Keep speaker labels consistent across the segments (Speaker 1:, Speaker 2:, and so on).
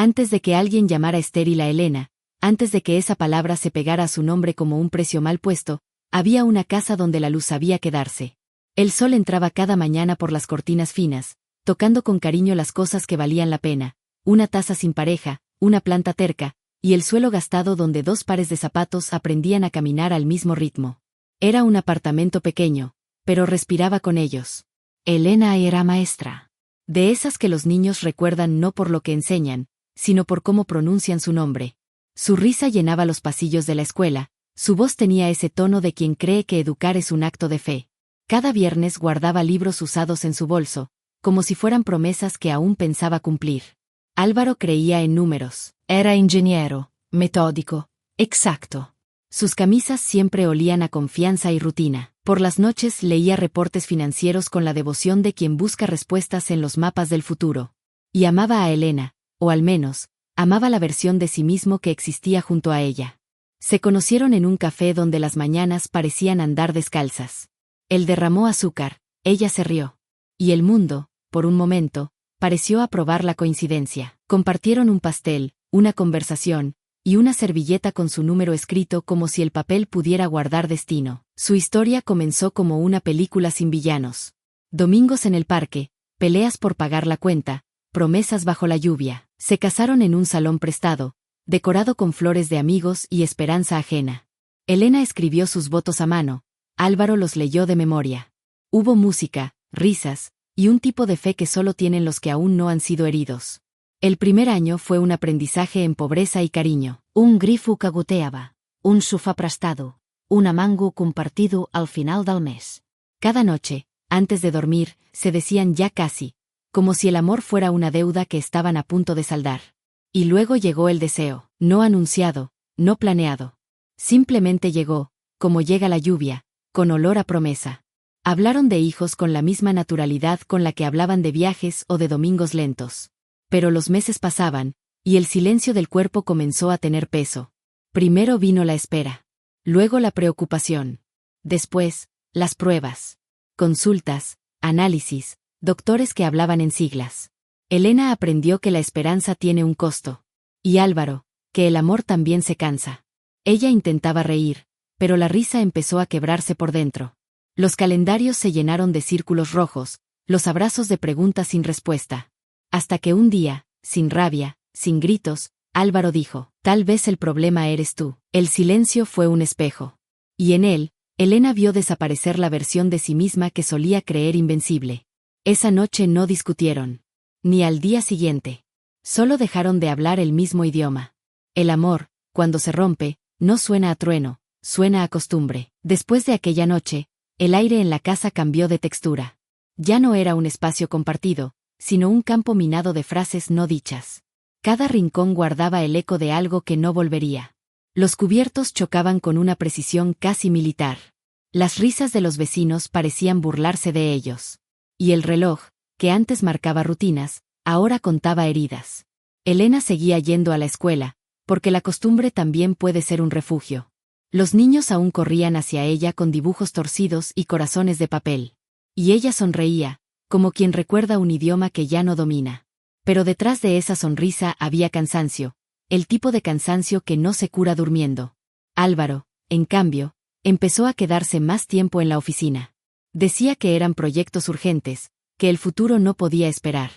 Speaker 1: Antes de que alguien llamara estéril a Elena, antes de que esa palabra se pegara a su nombre como un precio mal puesto, había una casa donde la luz sabía quedarse. El sol entraba cada mañana por las cortinas finas, tocando con cariño las cosas que valían la pena, una taza sin pareja, una planta terca, y el suelo gastado donde 2 pares de zapatos aprendían a caminar al mismo ritmo. Era un apartamento pequeño, pero respiraba con ellos. Elena era maestra. De esas que los niños recuerdan no por lo que enseñan, sino por cómo pronuncian su nombre. Su risa llenaba los pasillos de la escuela, su voz tenía ese tono de quien cree que educar es un acto de fe. Cada viernes guardaba libros usados en su bolso, como si fueran promesas que aún pensaba cumplir. Álvaro creía en números. Era ingeniero, metódico, exacto. Sus camisas siempre olían a confianza y rutina. Por las noches leía reportes financieros con la devoción de quien busca respuestas en los mapas del futuro. Y amaba a Elena, o al menos, amaba la versión de sí mismo que existía junto a ella. Se conocieron en un café donde las mañanas parecían andar descalzas. Él derramó azúcar, ella se rió. Y el mundo, por un momento, pareció aprobar la coincidencia. Compartieron un pastel, una conversación, y una servilleta con su número escrito como si el papel pudiera guardar destino. Su historia comenzó como una película sin villanos. Domingos en el parque, peleas por pagar la cuenta, promesas bajo la lluvia. Se casaron en un salón prestado, decorado con flores de amigos y esperanza ajena. Elena escribió sus votos a mano, Álvaro los leyó de memoria. Hubo música, risas, y un tipo de fe que solo tienen los que aún no han sido heridos. El primer año fue un aprendizaje en pobreza y cariño.
Speaker 2: Un grifo que goteava, un sofà prestado, un amango compartido al final del mes.
Speaker 1: Cada noche, antes de dormir, se decían ya casi, como si el amor fuera una deuda que estaban a punto de saldar. Y luego llegó el deseo, no anunciado, no planeado. Simplemente llegó, como llega la lluvia, con olor a promesa. Hablaron de hijos con la misma naturalidad con la que hablaban de viajes o de domingos lentos. Pero los meses pasaban, y el silencio del cuerpo comenzó a tener peso. Primero vino la espera. Luego la preocupación. Después, las pruebas. Consultas, análisis, doctores que hablaban en siglas. Elena aprendió que la esperanza tiene un costo. Y Álvaro, que el amor también se cansa. Ella intentaba reír, pero la risa empezó a quebrarse por dentro. Los calendarios se llenaron de círculos rojos, los abrazos de preguntas sin respuesta. Hasta que un día, sin rabia, sin gritos, Álvaro dijo, tal vez el problema eres tú. El silencio fue un espejo. Y en él, Elena vio desaparecer la versión de sí misma que solía creer invencible. Esa noche no discutieron. Ni al día siguiente. Solo dejaron de hablar el mismo idioma. El amor, cuando se rompe, no suena a trueno, suena a costumbre. Después de aquella noche, el aire en la casa cambió de textura. Ya no era un espacio compartido, sino un campo minado de frases no dichas. Cada rincón guardaba el eco de algo que no volvería. Los cubiertos chocaban con una precisión casi militar. Las risas de los vecinos parecían burlarse de ellos. Y el reloj, que antes marcaba rutinas, ahora contaba heridas. Elena seguía yendo a la escuela, porque la costumbre también puede ser un refugio. Los niños aún corrían hacia ella con dibujos torcidos y corazones de papel. Y ella sonreía, como quien recuerda un idioma que ya no domina. Pero detrás de esa sonrisa había cansancio, el tipo de cansancio que no se cura durmiendo. Álvaro, en cambio, empezó a quedarse más tiempo en la oficina. Decía que eran proyectos urgentes, que el futuro no podía esperar.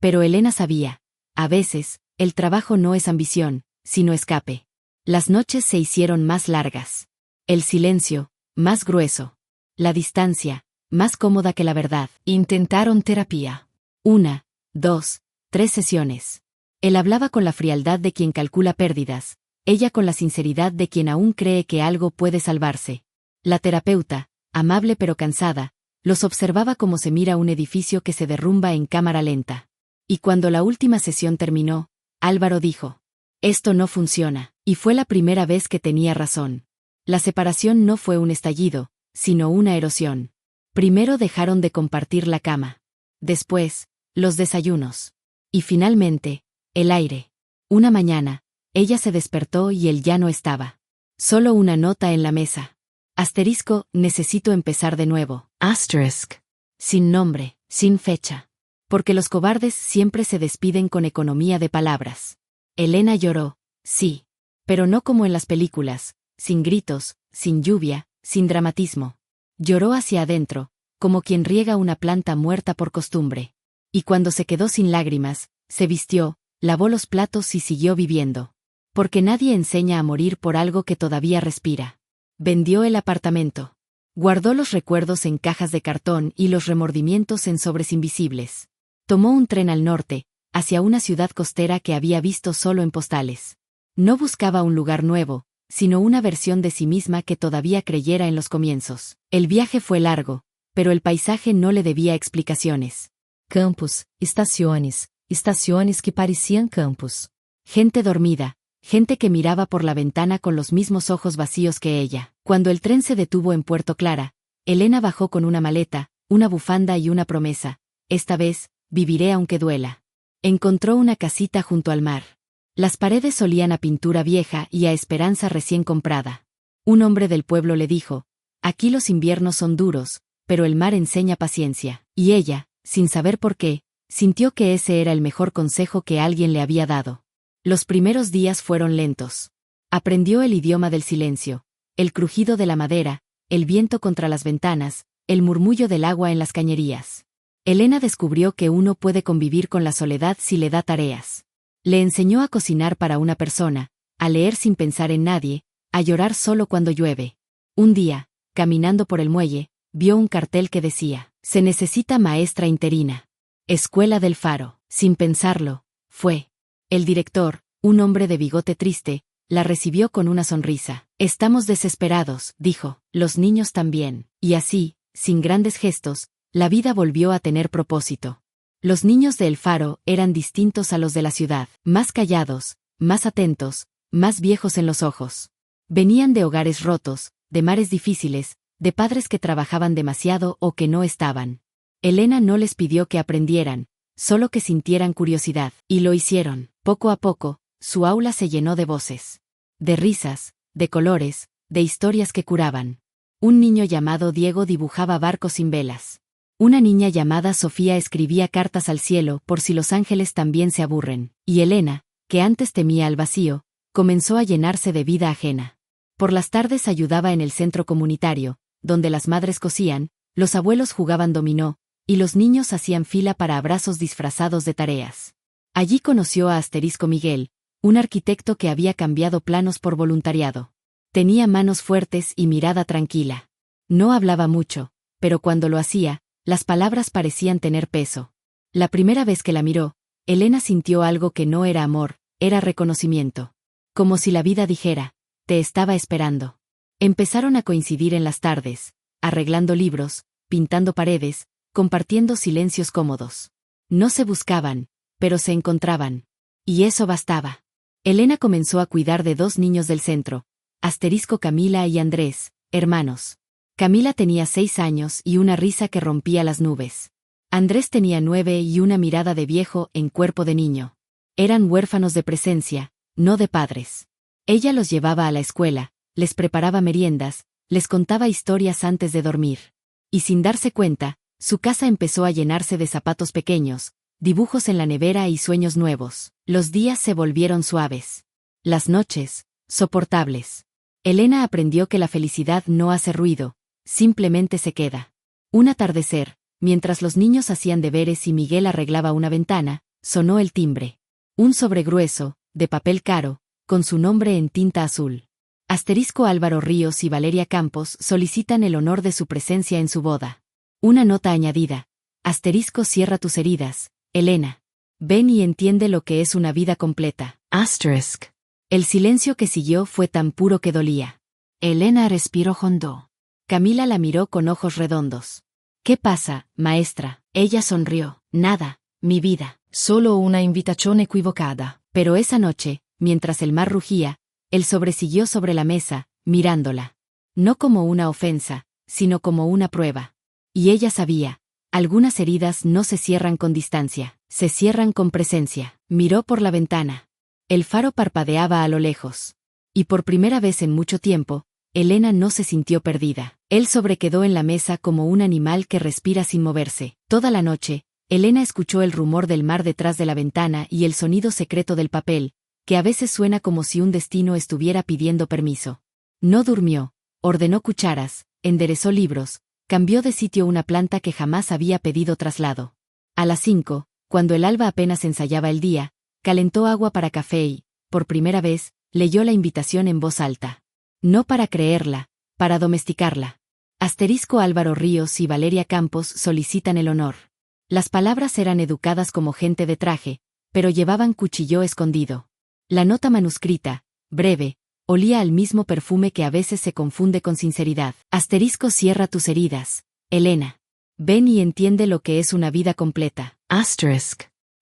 Speaker 1: Pero Elena sabía, a veces, el trabajo no es ambición, sino escape. Las noches se hicieron más largas. El silencio, más grueso. La distancia, más cómoda que la verdad. Intentaron terapia. 1, 2, 3 sesiones. Él hablaba con la frialdad de quien calcula pérdidas, ella con la sinceridad de quien aún cree que algo puede salvarse. La terapeuta, amable pero cansada, los observaba como se mira un edificio que se derrumba en cámara lenta. Y cuando la última sesión terminó, Álvaro dijo, esto no funciona, y fue la primera vez que tenía razón. La separación no fue un estallido, sino una erosión. Primero dejaron de compartir la cama. Después, los desayunos. Y finalmente, el aire. Una mañana, ella se despertó y él ya no estaba. Solo una nota en la mesa. Asterisco, necesito empezar de nuevo. Asterisk. Sin nombre, sin fecha. Porque los cobardes siempre se despiden con economía de palabras. Elena lloró, sí. Pero no como en las películas, sin gritos, sin lluvia, sin dramatismo. Lloró hacia adentro, como quien riega una planta muerta por costumbre. Y cuando se quedó sin lágrimas, se vistió, lavó los platos y siguió viviendo. Porque nadie enseña a morir por algo que todavía respira. Vendió el apartamento. Guardó los recuerdos en cajas de cartón y los remordimientos en sobres invisibles. Tomó un tren al norte, hacia una ciudad costera que había visto solo en postales. No buscaba un lugar nuevo, sino una versión de sí misma que todavía creyera en los comienzos. El viaje fue largo, pero el paisaje no le debía explicaciones.
Speaker 2: Campos, estaciones que parecían campos.
Speaker 1: Gente dormida, gente que miraba por la ventana con los mismos ojos vacíos que ella. Cuando el tren se detuvo en Puerto Clara, Elena bajó con una maleta, una bufanda y una promesa. Esta vez, viviré aunque duela. Encontró una casita junto al mar. Las paredes olían a pintura vieja y a esperanza recién comprada. Un hombre del pueblo le dijo, aquí los inviernos son duros, pero el mar enseña paciencia. Y ella, sin saber por qué, sintió que ese era el mejor consejo que alguien le había dado. Los primeros días fueron lentos. Aprendió el idioma del silencio, el crujido de la madera, el viento contra las ventanas, el murmullo del agua en las cañerías. Elena descubrió que uno puede convivir con la soledad si le da tareas. Le enseñó a cocinar para una persona, a leer sin pensar en nadie, a llorar solo cuando llueve. Un día, caminando por el muelle, vio un cartel que decía, se necesita maestra interina. Escuela del Faro. Sin pensarlo, fue. El director, un hombre de bigote triste, la recibió con una sonrisa. Estamos desesperados, dijo, los niños también. Y así, sin grandes gestos, la vida volvió a tener propósito. Los niños de El Faro eran distintos a los de la ciudad, más callados, más atentos, más viejos en los ojos. Venían de hogares rotos, de mares difíciles, de padres que trabajaban demasiado o que no estaban. Elena no les pidió que aprendieran, solo que sintieran curiosidad, y lo hicieron. Poco a poco, su aula se llenó de voces. De risas, de colores, de historias que curaban. Un niño llamado Diego dibujaba barcos sin velas. Una niña llamada Sofía escribía cartas al cielo por si los ángeles también se aburren. Y Elena, que antes temía al vacío, comenzó a llenarse de vida ajena. Por las tardes ayudaba en el centro comunitario, donde las madres cosían, los abuelos jugaban dominó, y los niños hacían fila para abrazos disfrazados de tareas. Allí conoció a Asterisco Miguel, un arquitecto que había cambiado planos por voluntariado. Tenía manos fuertes y mirada tranquila. No hablaba mucho, pero cuando lo hacía, las palabras parecían tener peso. La primera vez que la miró, Elena sintió algo que no era amor, era reconocimiento. Como si la vida dijera, te estaba esperando. Empezaron a coincidir en las tardes, arreglando libros, pintando paredes, compartiendo silencios cómodos. No se buscaban, pero se encontraban. Y eso bastaba. Elena comenzó a cuidar de dos niños del centro, Asterisco Camila y Andrés, hermanos. Camila tenía 6 años y una risa que rompía las nubes. Andrés tenía 9 y una mirada de viejo en cuerpo de niño. Eran huérfanos de presencia, no de padres. Ella los llevaba a la escuela, les preparaba meriendas, les contaba historias antes de dormir. Y sin darse cuenta, su casa empezó a llenarse de zapatos pequeños, dibujos en la nevera y sueños nuevos. Los días se volvieron suaves. Las noches, soportables. Elena aprendió que la felicidad no hace ruido, simplemente se queda. Un atardecer, mientras los niños hacían deberes y Miguel arreglaba una ventana, sonó el timbre. Un sobre grueso, de papel caro, con su nombre en tinta azul. Asterisco Álvaro Ríos y Valeria Campos solicitan el honor de su presencia en su boda. Una nota añadida. Asterisco cierra tus heridas, Elena. Ven y entiende lo que es una vida completa.
Speaker 2: Asterisk.
Speaker 1: El silencio que siguió fue tan puro que dolía.
Speaker 2: Elena respiró hondo.
Speaker 1: Camila la miró con ojos redondos. ¿Qué pasa, maestra?
Speaker 2: Ella sonrió.
Speaker 1: Nada, mi vida.
Speaker 2: Solo una invitación equivocada.
Speaker 1: Pero esa noche, mientras el mar rugía, el sobre siguió sobre la mesa, mirándola. No como una ofensa, sino como una prueba. Y ella sabía, algunas heridas no se cierran con distancia, se cierran con presencia. Miró por la ventana. El faro parpadeaba a lo lejos. Y por primera vez en mucho tiempo, Elena no se sintió perdida. El sobre quedó en la mesa como un animal que respira sin moverse. Toda la noche, Elena escuchó el rumor del mar detrás de la ventana y el sonido secreto del papel, que a veces suena como si un destino estuviera pidiendo permiso. No durmió, ordenó cucharas, enderezó libros, cambió de sitio una planta que jamás había pedido traslado. A las 5, cuando el alba apenas ensayaba el día, calentó agua para café y, por primera vez, leyó la invitación en voz alta. No para creerla, para domesticarla. Álvaro Ríos y Valeria Campos solicitan el honor. Las palabras eran educadas como gente de traje, pero llevaban cuchillo escondido. La nota manuscrita, breve, olía al mismo perfume que a veces se confunde con sinceridad. Cierra tus heridas, Elena. Ven y entiende lo que es una vida completa.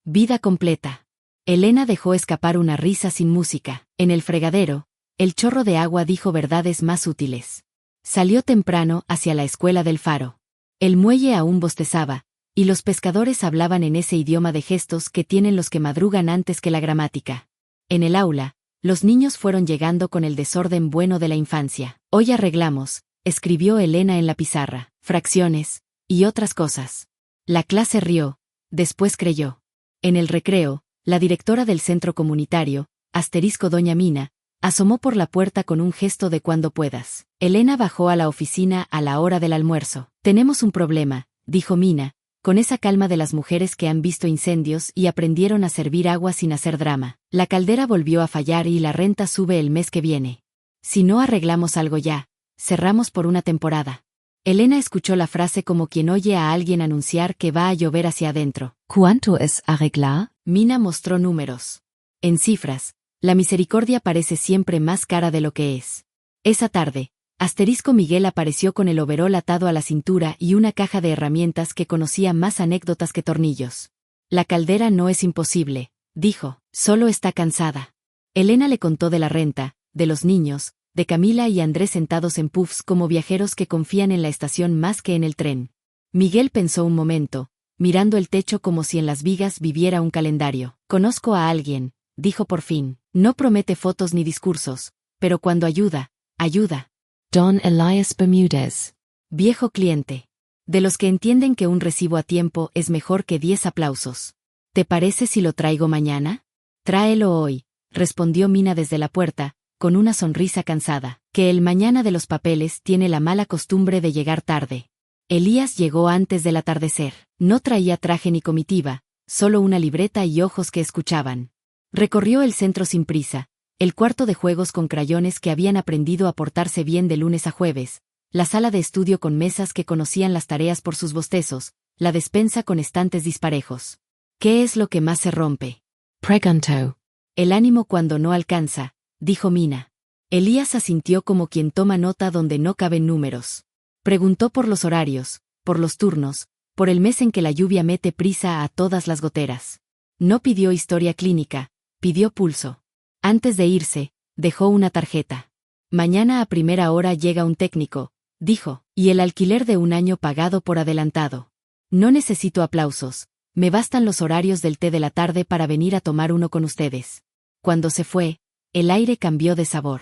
Speaker 1: Vida completa. Elena dejó escapar una risa sin música. En el fregadero, el chorro de agua dijo verdades más útiles. Salió temprano hacia la escuela del Faro. El muelle aún bostezaba, y los pescadores hablaban en ese idioma de gestos que tienen los que madrugan antes que la gramática. En el aula, los niños fueron llegando con el desorden bueno de la infancia. Hoy arreglamos, escribió Elena en la pizarra, fracciones, y otras cosas. La clase rió, después creyó. En el recreo, la directora del centro comunitario, doña Mina, asomó por la puerta con un gesto de cuando puedas. Elena bajó a la oficina a la hora del almuerzo. Tenemos un problema, dijo Mina, con esa calma de las mujeres que han visto incendios y aprendieron a servir agua sin hacer drama. La caldera volvió a fallar y la renta sube el mes que viene. Si no arreglamos algo ya, cerramos por una temporada. Elena escuchó la frase como quien oye a alguien anunciar que va a llover hacia adentro.
Speaker 2: ¿Cuánto es arreglar?
Speaker 1: Mina mostró números. En cifras, la misericordia parece siempre más cara de lo que es. Esa tarde, Miguel apareció con el overol atado a la cintura y una caja de herramientas que conocía más anécdotas que tornillos. La caldera no es imposible, dijo, solo está cansada. Elena le contó de la renta, de los niños, de Camila y Andrés sentados en puffs como viajeros que confían en la estación más que en el tren. Miguel pensó un momento, mirando el techo como si en las vigas viviera un calendario. Conozco a alguien, dijo por fin. No promete fotos ni discursos, pero cuando ayuda, ayuda.
Speaker 2: Don Elias Bermúdez.
Speaker 1: Viejo cliente. De los que entienden que un recibo a tiempo es mejor que 10 aplausos. ¿Te parece si lo traigo mañana? Tráelo hoy, respondió Mina desde la puerta, con una sonrisa cansada, que el mañana de los papeles tiene la mala costumbre de llegar tarde. Elías llegó antes del atardecer. No traía traje ni comitiva, solo una libreta y ojos que escuchaban. Recorrió el centro sin prisa, el cuarto de juegos con crayones que habían aprendido a portarse bien de lunes a jueves, la sala de estudio con mesas que conocían las tareas por sus bostezos, la despensa con estantes disparejos. ¿Qué es lo que más se rompe?
Speaker 2: Preguntó.
Speaker 1: El ánimo cuando no alcanza, dijo Mina. Elías asintió como quien toma nota donde no caben números. Preguntó por los horarios, por los turnos, por el mes en que la lluvia mete prisa a todas las goteras. No pidió historia clínica, pidió pulso. Antes de irse, dejó una tarjeta. Mañana a primera hora llega un técnico, dijo, y el alquiler de un año pagado por adelantado. No necesito aplausos, me bastan los horarios del té de la tarde para venir a tomar uno con ustedes. Cuando se fue, el aire cambió de sabor.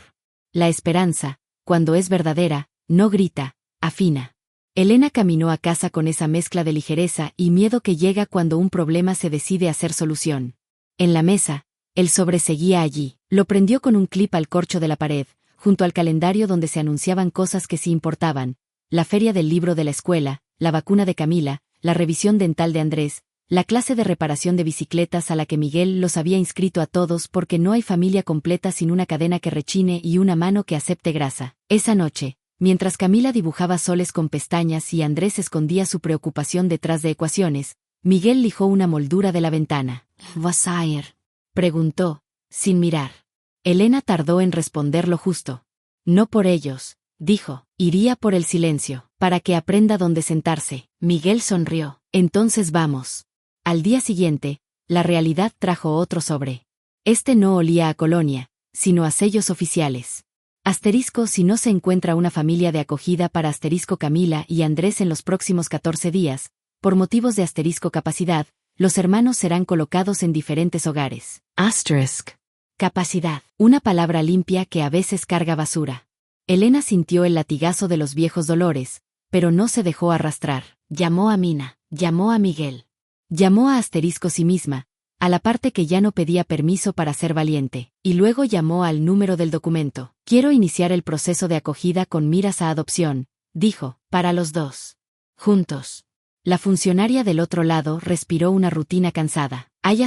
Speaker 1: La esperanza, cuando es verdadera, no grita, afina. Elena caminó a casa con esa mezcla de ligereza y miedo que llega cuando un problema se decide hacer solución. En la mesa, el sobre seguía allí. Lo prendió con un clip al corcho de la pared, junto al calendario donde se anunciaban cosas que sí importaban: la feria del libro de la escuela, la vacuna de Camila, la revisión dental de Andrés, la clase de reparación de bicicletas a la que Miguel los había inscrito a todos porque no hay familia completa sin una cadena que rechine y una mano que acepte grasa. Esa noche, mientras Camila dibujaba soles con pestañas y Andrés escondía su preocupación detrás de ecuaciones, Miguel lijó una moldura de la ventana.
Speaker 2: ¿Vas a ir?,
Speaker 1: preguntó, sin mirar. Elena tardó en responder lo justo. No por ellos, dijo, iría por el silencio, para que aprenda dónde sentarse. Miguel sonrió. Entonces vamos. Al día siguiente, la realidad trajo otro sobre. Este no olía a colonia, sino a sellos oficiales. Si no se encuentra una familia de acogida para Camila y Andrés en los próximos 14 días, por motivos de capacidad, los hermanos serán colocados en diferentes hogares. Capacidad, una palabra limpia que a veces carga basura. Elena sintió el latigazo de los viejos dolores, pero no se dejó arrastrar. Llamó a Mina, llamó a Miguel. Llamó a sí misma, a la parte que ya no pedía permiso para ser valiente, y luego llamó al número del documento. Quiero iniciar el proceso de acogida con miras a adopción, dijo, para los dos. Juntos. La funcionaria del otro lado respiró una rutina cansada. Hay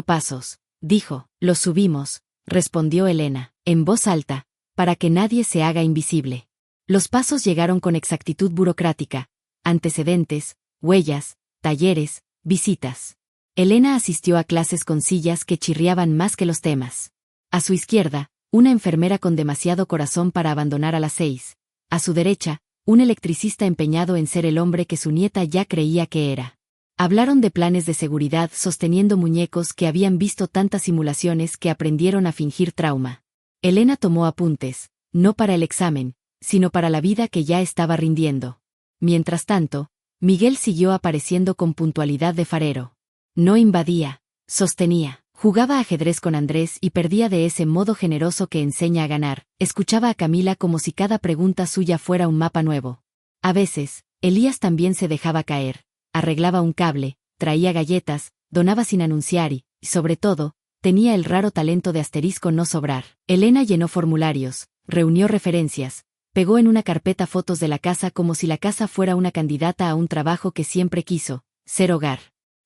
Speaker 1: *pasos, dijo. Los subimos, respondió Elena, en voz alta, para que nadie se haga invisible. Los pasos llegaron con exactitud burocrática, antecedentes, huellas, talleres, visitas. Elena asistió a clases con sillas que chirriaban más que los temas. A su izquierda, una enfermera con demasiado corazón para abandonar a las 6. A su derecha, un electricista empeñado en ser el hombre que su nieta ya creía que era. Hablaron de planes de seguridad sosteniendo muñecos que habían visto tantas simulaciones que aprendieron a fingir trauma. Elena tomó apuntes, no para el examen, sino para la vida que ya estaba rindiendo. Mientras tanto, Miguel siguió apareciendo con puntualidad de farero. No invadía, sostenía, jugaba ajedrez con Andrés y perdía de ese modo generoso que enseña a ganar. Escuchaba a Camila como si cada pregunta suya fuera un mapa nuevo. A veces, Elías también se dejaba caer, arreglaba un cable, traía galletas, donaba sin anunciar y, sobre todo, tenía el raro talento de no sobrar. Elena llenó formularios, reunió referencias, pegó en una carpeta fotos de la casa como si la casa fuera una candidata a un trabajo que siempre quiso, ser hogar.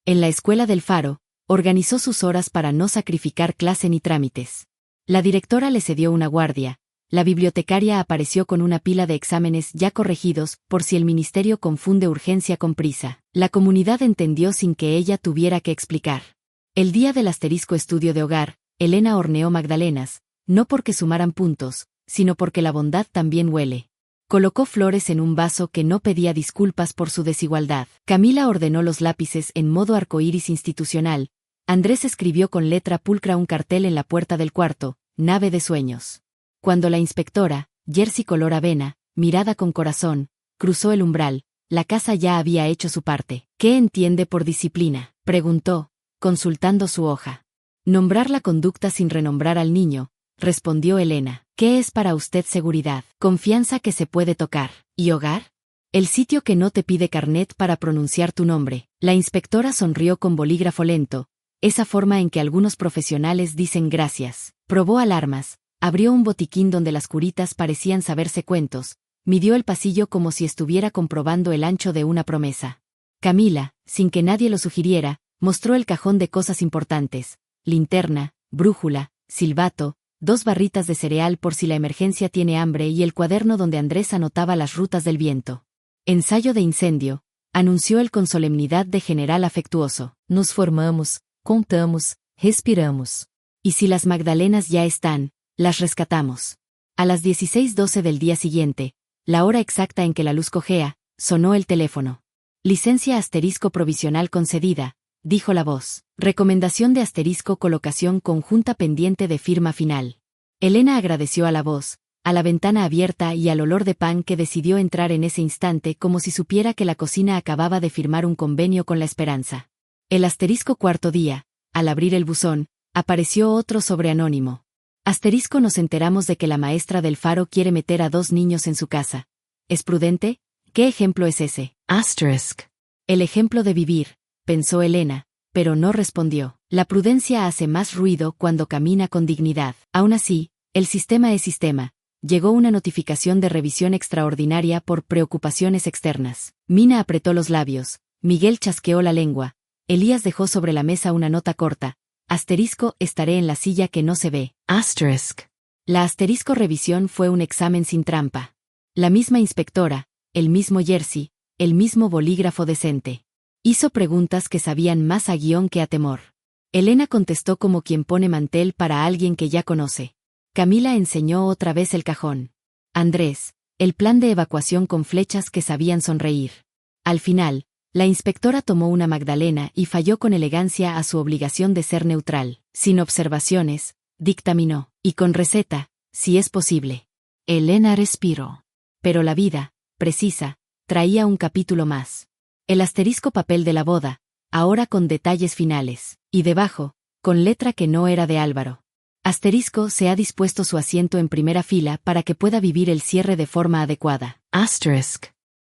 Speaker 1: En la escuela del Faro, organizó sus horas para no sacrificar clase ni trámites. La directora le cedió una guardia, la bibliotecaria apareció con una pila de exámenes ya corregidos por si el ministerio confunde urgencia con prisa. La comunidad entendió sin que ella tuviera que explicar. El día del estudio de hogar, Elena horneó magdalenas, no porque sumaran puntos, sino porque la bondad también huele. Colocó flores en un vaso que no pedía disculpas por su desigualdad. Camila ordenó los lápices en modo arcoíris institucional. Andrés escribió con letra pulcra un cartel en la puerta del cuarto, nave de sueños. Cuando la inspectora, jersey color avena, mirada con corazón, cruzó el umbral, la casa ya había hecho su parte. ¿Qué entiende por disciplina?, preguntó, consultando su hoja. Nombrar la conducta sin renombrar al niño, respondió Elena. ¿Qué es para usted seguridad? Confianza que se puede tocar. ¿Y hogar? El sitio que no te pide carnet para pronunciar tu nombre. La inspectora sonrió con bolígrafo lento, esa forma en que algunos profesionales dicen gracias. Probó alarmas, abrió un botiquín donde las curitas parecían saberse cuentos, midió el pasillo como si estuviera comprobando el ancho de una promesa. Camila, sin que nadie lo sugiriera, mostró el cajón de cosas importantes: linterna, brújula, silbato, 2 barritas de cereal por si la emergencia tiene hambre y el cuaderno donde Andrés anotaba las rutas del viento. Ensayo de incendio, anunció él con solemnidad de general afectuoso. Nos formamos, contamos, respiramos. Y si las magdalenas ya están, las rescatamos. A las 16:12 del día siguiente, la hora exacta en que la luz cojea, sonó el teléfono. Licencia provisional concedida, dijo la voz. Recomendación de colocación conjunta pendiente de firma final. Elena agradeció a la voz, a la ventana abierta y al olor de pan que decidió entrar en ese instante como si supiera que la cocina acababa de firmar un convenio con la esperanza. El cuarto día, al abrir el buzón, apareció otro sobre anónimo. Nos enteramos de que la maestra del Faro quiere meter a 2 niños en su casa. ¿Es prudente? ¿Qué ejemplo es ese? El ejemplo de vivir, pensó Elena, pero no respondió. La prudencia hace más ruido cuando camina con dignidad. Aún así, el sistema es sistema. Llegó una notificación de revisión extraordinaria por preocupaciones externas. Mina apretó los labios, Miguel chasqueó la lengua, Elías dejó sobre la mesa una nota corta. Estaré en la silla que no se ve. La revisión fue un examen sin trampa. La misma inspectora, el mismo jersey, el mismo bolígrafo decente. Hizo preguntas que sabían más a guión que a temor. Elena contestó como quien pone mantel para alguien que ya conoce. Camila enseñó otra vez el cajón. Andrés, el plan de evacuación con flechas que sabían sonreír. Al final, la inspectora tomó una magdalena y falló con elegancia a su obligación de ser neutral. Sin observaciones, dictaminó. Y con receta, si es posible. Elena respiró. Pero la vida, precisa, traía un capítulo más. El papel de la boda, ahora con detalles finales, y debajo, con letra que no era de Álvaro. Se ha dispuesto su asiento en primera fila para que pueda vivir el cierre de forma adecuada.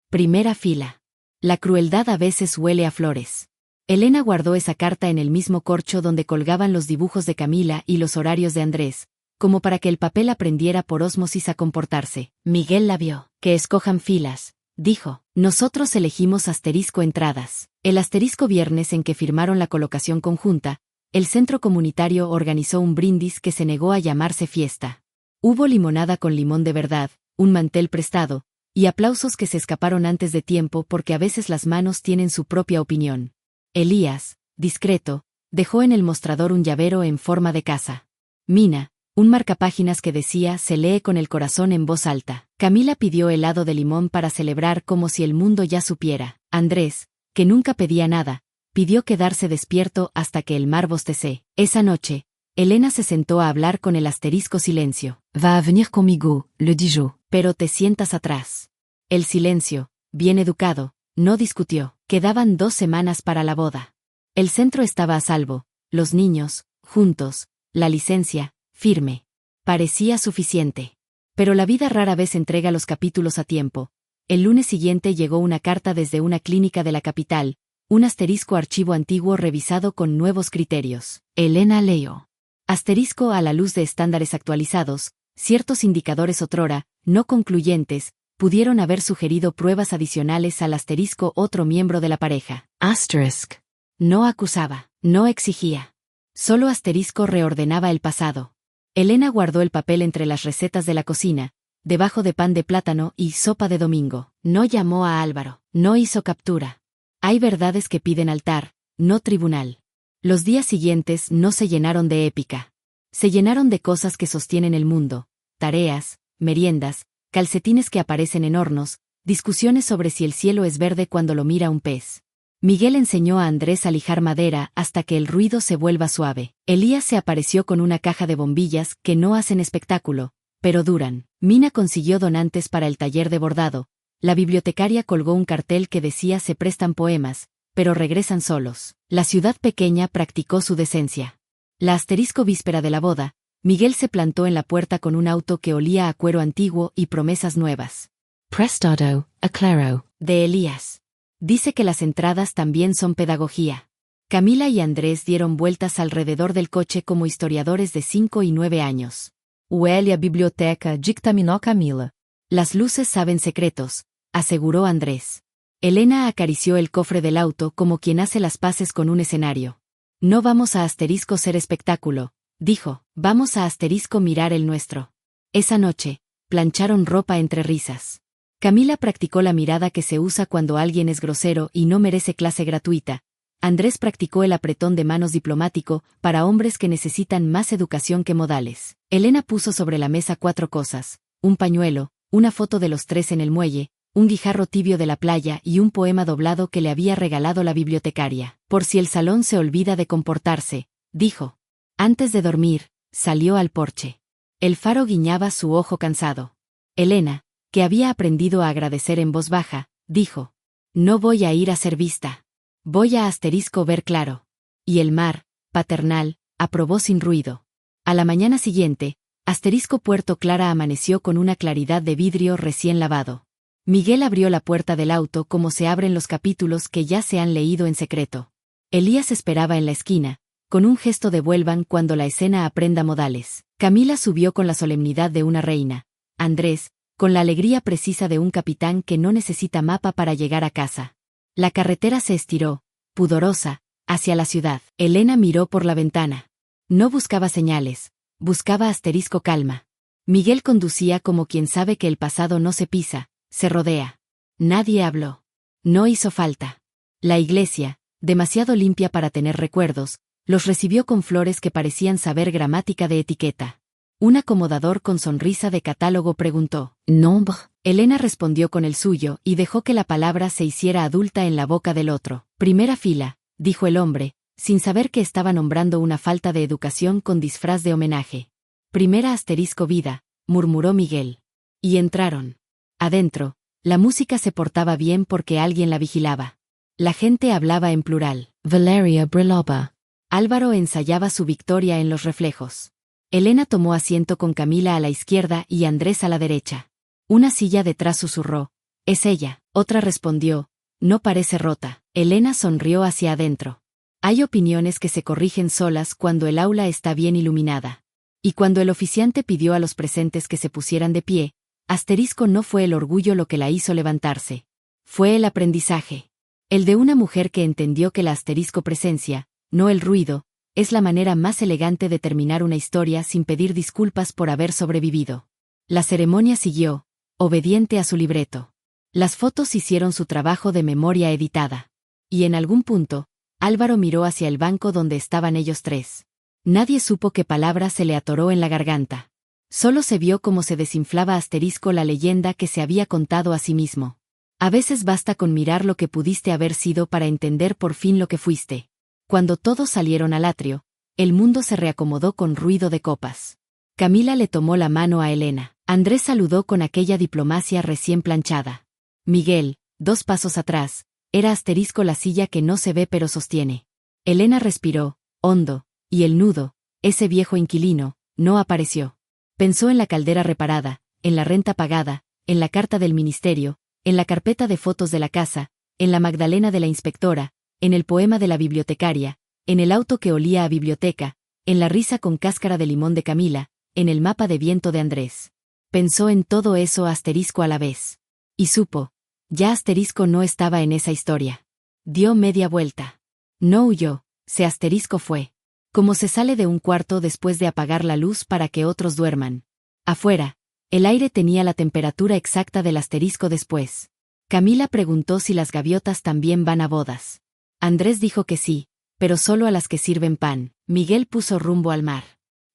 Speaker 1: Primera fila. La crueldad a veces huele a flores. Elena guardó esa carta en el mismo corcho donde colgaban los dibujos de Camila y los horarios de Andrés, como para que el papel aprendiera por ósmosis a comportarse. Miguel la vio. Que escojan filas, dijo. Nosotros elegimos asterisco entradas. El asterisco viernes en que firmaron la colocación conjunta, el centro comunitario organizó un brindis que se negó a llamarse fiesta. Hubo limonada con limón de verdad, un mantel prestado, y aplausos que se escaparon antes de tiempo porque a veces las manos tienen su propia opinión. Elías, discreto, dejó en el mostrador un llavero en forma de casa. Mina, un marcapáginas que decía se lee con el corazón en voz alta. Camila pidió helado de limón para celebrar como si el mundo ya supiera. Andrés, que nunca pedía nada, pidió quedarse despierto hasta que el mar bostecé. Esa noche, Elena se sentó a hablar con el asterisco silencio.
Speaker 2: Va a venir conmigo, le dijo.
Speaker 1: Pero te sientas atrás. El silencio, bien educado, no discutió. Quedaban 2 semanas para la boda. El centro estaba a salvo, los niños, juntos, la licencia, firme. Parecía suficiente. Pero la vida rara vez entrega los capítulos a tiempo. El lunes siguiente llegó una carta desde una clínica de la capital, un asterisco archivo antiguo revisado con nuevos criterios.
Speaker 2: Elena leyó.
Speaker 1: Asterisco a la luz de estándares actualizados, ciertos indicadores otrora, no concluyentes, pudieron haber sugerido pruebas adicionales al asterisco otro miembro de la pareja.
Speaker 2: Asterisk.
Speaker 1: No acusaba, no exigía. Solo asterisco reordenaba el pasado. Elena guardó el papel entre las recetas de la cocina, debajo de pan de plátano y sopa de domingo. No llamó a Álvaro, no hizo captura. Hay verdades que piden altar, no tribunal. Los días siguientes no se llenaron de épica. Se llenaron de cosas que sostienen el mundo, tareas, meriendas, calcetines que aparecen en hornos, discusiones sobre si el cielo es verde cuando lo mira un pez. Miguel enseñó a Andrés a lijar madera hasta que el ruido se vuelva suave. Elías se apareció con una caja de bombillas que no hacen espectáculo, pero duran. Mina consiguió donantes para el taller de bordado. La bibliotecaria colgó un cartel que decía se prestan poemas, pero regresan solos. La ciudad pequeña practicó su decencia. La asterisco víspera de la boda, Miguel se plantó en la puerta con un auto que olía a cuero antiguo y promesas nuevas.
Speaker 2: Prestado, a claro.
Speaker 1: De Elías. Dice que las entradas también son pedagogía. Camila y Andrés dieron vueltas alrededor del coche como historiadores de 5 y 9 años.
Speaker 3: Huele a biblioteca, dictaminó Camila.
Speaker 1: Las luces saben secretos, aseguró Andrés. Elena acarició el cofre del auto como quien hace las paces con un escenario. No vamos a asterisco ser espectáculo, dijo, vamos a asterisco mirar el nuestro. Esa noche, plancharon ropa entre risas. Camila practicó la mirada que se usa cuando alguien es grosero y no merece clase gratuita. Andrés practicó el apretón de manos diplomático para hombres que necesitan más educación que modales. Elena puso sobre la mesa 4 cosas: un pañuelo, una foto de los 3 en el muelle, un guijarro tibio de la playa y un poema doblado que le había regalado la bibliotecaria. Por si el salón se olvida de comportarse, dijo. Antes de dormir, salió al porche. El faro guiñaba su ojo cansado. Elena, que había aprendido a agradecer en voz baja, dijo. No voy a ir a ser vista. Voy a asterisco ver claro. Y el mar, paternal, aprobó sin ruido. A la mañana siguiente, asterisco Puerto Clara amaneció con una claridad de vidrio recién lavado. Miguel abrió la puerta del auto como se abren los capítulos que ya se han leído en secreto. Elías esperaba en la esquina, con un gesto de vuelvan cuando la escena aprenda modales. Camila subió con la solemnidad de una reina. Andrés, con la alegría precisa de un capitán que no necesita mapa para llegar a casa. La carretera se estiró, pudorosa, hacia la ciudad. Elena miró por la ventana. No buscaba señales, buscaba asterisco calma. Miguel conducía como quien sabe que el pasado no se pisa, se rodea. Nadie habló. No hizo falta. La iglesia, demasiado limpia para tener recuerdos, los recibió con flores que parecían saber gramática de etiqueta. Un acomodador con sonrisa de catálogo preguntó.
Speaker 2: Nombre.
Speaker 1: Elena respondió con el suyo y dejó que la palabra se hiciera adulta en la boca del otro. Primera fila, dijo el hombre, sin saber que estaba nombrando una falta de educación con disfraz de homenaje. Primera asterisco vida, murmuró Miguel. Y entraron. Adentro, la música se portaba bien porque alguien la vigilaba. La gente hablaba en plural.
Speaker 2: Valeria Brilova.
Speaker 1: Álvaro ensayaba su victoria en los reflejos. Elena tomó asiento con Camila a la izquierda y Andrés a la derecha. Una silla detrás susurró. Es ella. Otra respondió. No parece rota. Elena sonrió hacia adentro. Hay opiniones que se corrigen solas cuando el aula está bien iluminada. Y cuando el oficiante pidió a los presentes que se pusieran de pie, asterisco no fue el orgullo lo que la hizo levantarse. Fue el aprendizaje. El de una mujer que entendió que la asterisco presencia, no el ruido, es la manera más elegante de terminar una historia sin pedir disculpas por haber sobrevivido. La ceremonia siguió, obediente a su libreto. Las fotos hicieron su trabajo de memoria editada. Y en algún punto, Álvaro miró hacia el banco donde estaban ellos tres. Nadie supo qué palabra se le atoró en la garganta. Solo se vio cómo se desinflaba asterisco la leyenda que se había contado a sí mismo. A veces basta con mirar lo que pudiste haber sido para entender por fin lo que fuiste. Cuando todos salieron al atrio, el mundo se reacomodó con ruido de copas. Camila le tomó la mano a Elena. Andrés saludó con aquella diplomacia recién planchada. Miguel, 2 pasos atrás, era asterisco la silla que no se ve pero sostiene. Elena respiró, hondo, y el nudo, ese viejo inquilino, no apareció. Pensó en la caldera reparada, en la renta pagada, en la carta del ministerio, en la carpeta de fotos de la casa, en la Magdalena de la inspectora, en el poema de la bibliotecaria, en el auto que olía a biblioteca, en la risa con cáscara de limón de Camila, en el mapa de viento de Andrés. Pensó en todo eso asterisco a la vez. Y supo, ya asterisco no estaba en esa historia. Dio media vuelta. No huyó, se asterisco fue. Como se sale de un cuarto después de apagar la luz para que otros duerman. Afuera, el aire tenía la temperatura exacta del asterisco después. Camila preguntó si las gaviotas también van a bodas. Andrés dijo que sí, pero solo a las que sirven pan. Miguel puso rumbo al mar.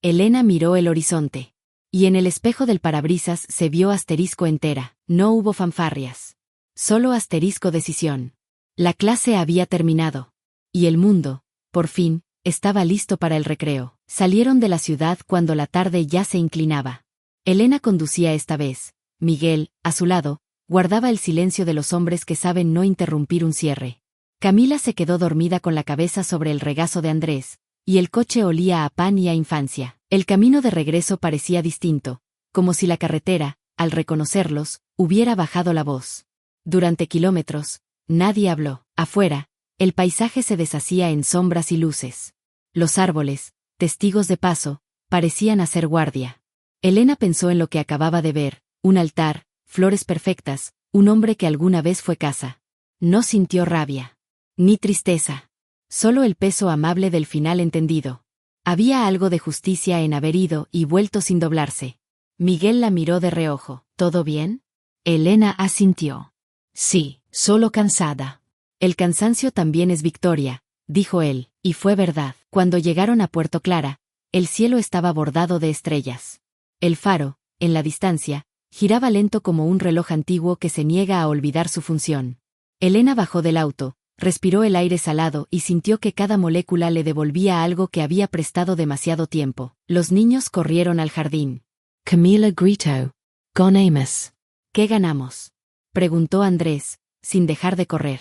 Speaker 1: Elena miró el horizonte. Y en el espejo del parabrisas se vio asterisco entera. No hubo fanfarrias. Solo asterisco decisión. La clase había terminado. Y el mundo, por fin, estaba listo para el recreo. Salieron de la ciudad cuando la tarde ya se inclinaba. Elena conducía esta vez. Miguel, a su lado, guardaba el silencio de los hombres que saben no interrumpir un cierre. Camila se quedó dormida con la cabeza sobre el regazo de Andrés, y el coche olía a pan y a infancia. El camino de regreso parecía distinto, como si la carretera, al reconocerlos, hubiera bajado la voz. Durante kilómetros, nadie habló. Afuera, el paisaje se deshacía en sombras y luces. Los árboles, testigos de paso, parecían hacer guardia. Elena pensó en lo que acababa de ver, un altar, flores perfectas, un hombre que alguna vez fue casa. No sintió rabia. Ni tristeza. Solo el peso amable del final entendido. Había algo de justicia en haber ido y vuelto sin doblarse. Miguel la miró de reojo. ¿Todo bien?
Speaker 2: Elena asintió. Sí, solo cansada.
Speaker 1: El cansancio también es victoria, dijo él, y fue verdad. Cuando llegaron a Puerto Clara, el cielo estaba bordado de estrellas. El faro, en la distancia, giraba lento como un reloj antiguo que se niega a olvidar su función. Elena bajó del auto, respiró el aire salado y sintió que cada molécula le devolvía algo que había prestado demasiado tiempo. Los niños corrieron al jardín.
Speaker 3: Camila gritó. Ganamos.
Speaker 1: ¿Qué ganamos?, preguntó Andrés, sin dejar de correr.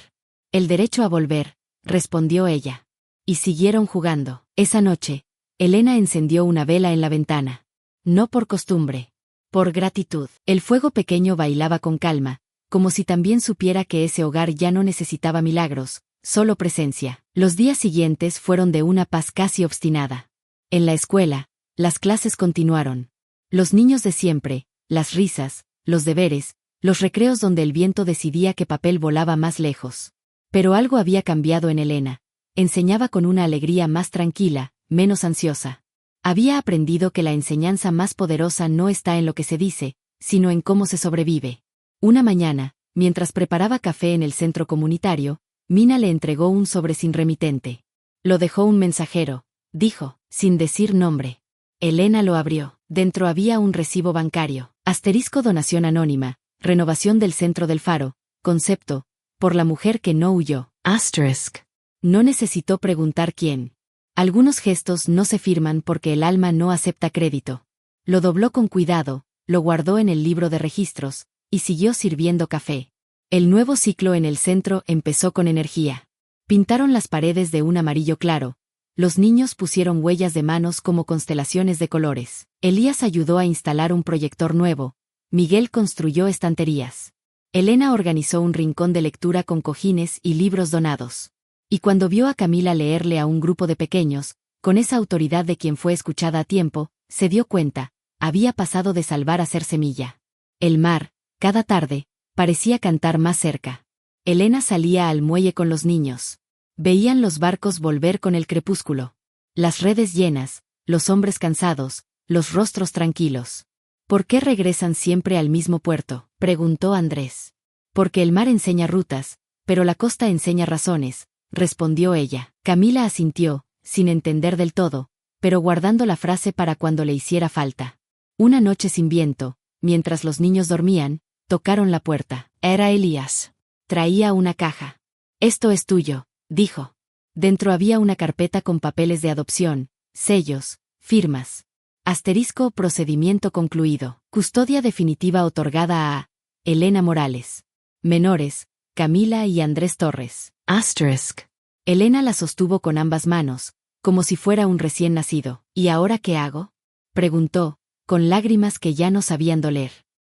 Speaker 1: El derecho a volver, respondió ella. Y siguieron jugando. Esa noche, Elena encendió una vela en la ventana. No por costumbre. Por gratitud. El fuego pequeño bailaba con calma, como si también supiera que ese hogar ya no necesitaba milagros, solo presencia. Los días siguientes fueron de una paz casi obstinada. En la escuela, las clases continuaron. Los niños de siempre, las risas, los deberes, los recreos donde el viento decidía qué papel volaba más lejos. Pero algo había cambiado en Elena. Enseñaba con una alegría más tranquila, menos ansiosa. Había aprendido que la enseñanza más poderosa no está en lo que se dice, sino en cómo se sobrevive. Una mañana, mientras preparaba café en el centro comunitario, Mina le entregó un sobre sin remitente. Lo dejó un mensajero, dijo, sin decir nombre. Elena lo abrió. Dentro había un recibo bancario. Asterisco donación anónima, renovación del centro del faro, concepto, por la mujer que no huyó.
Speaker 3: Asterisk.
Speaker 1: No necesitó preguntar quién. Algunos gestos no se firman porque el alma no acepta crédito. Lo dobló con cuidado, lo guardó en el libro de registros, y siguió sirviendo café. El nuevo ciclo en el centro empezó con energía. Pintaron las paredes de un amarillo claro. Los niños pusieron huellas de manos como constelaciones de colores. Elías ayudó a instalar un proyector nuevo. Miguel construyó estanterías. Elena organizó un rincón de lectura con cojines y libros donados. Y cuando vio a Camila leerle a un grupo de pequeños, con esa autoridad de quien fue escuchada a tiempo, se dio cuenta, había pasado de salvar a ser semilla. El mar, cada tarde, parecía cantar más cerca. Elena salía al muelle con los niños. Veían los barcos volver con el crepúsculo. Las redes llenas, los hombres cansados, los rostros tranquilos. ¿Por qué regresan siempre al mismo puerto?, preguntó Andrés. Porque el mar enseña rutas, pero la costa enseña razones, respondió ella. Camila asintió, sin entender del todo, pero guardando la frase para cuando le hiciera falta. Una noche sin viento, mientras los niños dormían, tocaron la puerta. Era Elías. Traía una caja. «Esto es tuyo», dijo. Dentro había una carpeta con papeles de adopción, sellos, firmas. Asterisco procedimiento concluido. Custodia definitiva otorgada a Elena Morales. Menores, Camila y Andrés Torres.
Speaker 3: Asterisk.
Speaker 1: Elena la sostuvo con ambas manos, como si fuera un recién nacido. ¿Y ahora qué hago?, preguntó, con lágrimas que ya no sabían doler.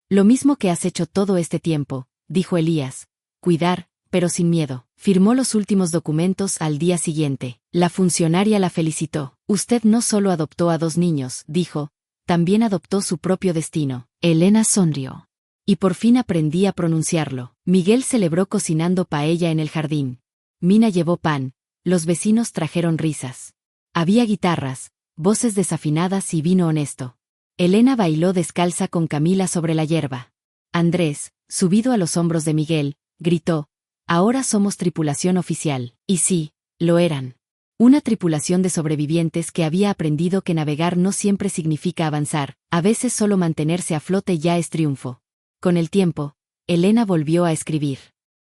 Speaker 1: Lo mismo que has hecho todo este tiempo, dijo Elías. Cuidar, pero sin miedo. Firmó los últimos documentos al día siguiente. La funcionaria la felicitó. Usted no solo adoptó a 2 niños, dijo, también adoptó su propio destino. Elena sonrió. Y por fin aprendí a pronunciarlo. Miguel celebró cocinando paella en el jardín. Mina llevó pan, los vecinos trajeron risas. Había guitarras, voces desafinadas y vino honesto. Elena bailó descalza con Camila sobre la hierba. Andrés, subido a los hombros de Miguel, gritó, «Ahora somos tripulación oficial». Y sí, lo eran. Una tripulación de sobrevivientes que había aprendido que navegar no siempre significa avanzar, a veces solo mantenerse a flote ya es triunfo. Con el tiempo, Elena volvió a escribir.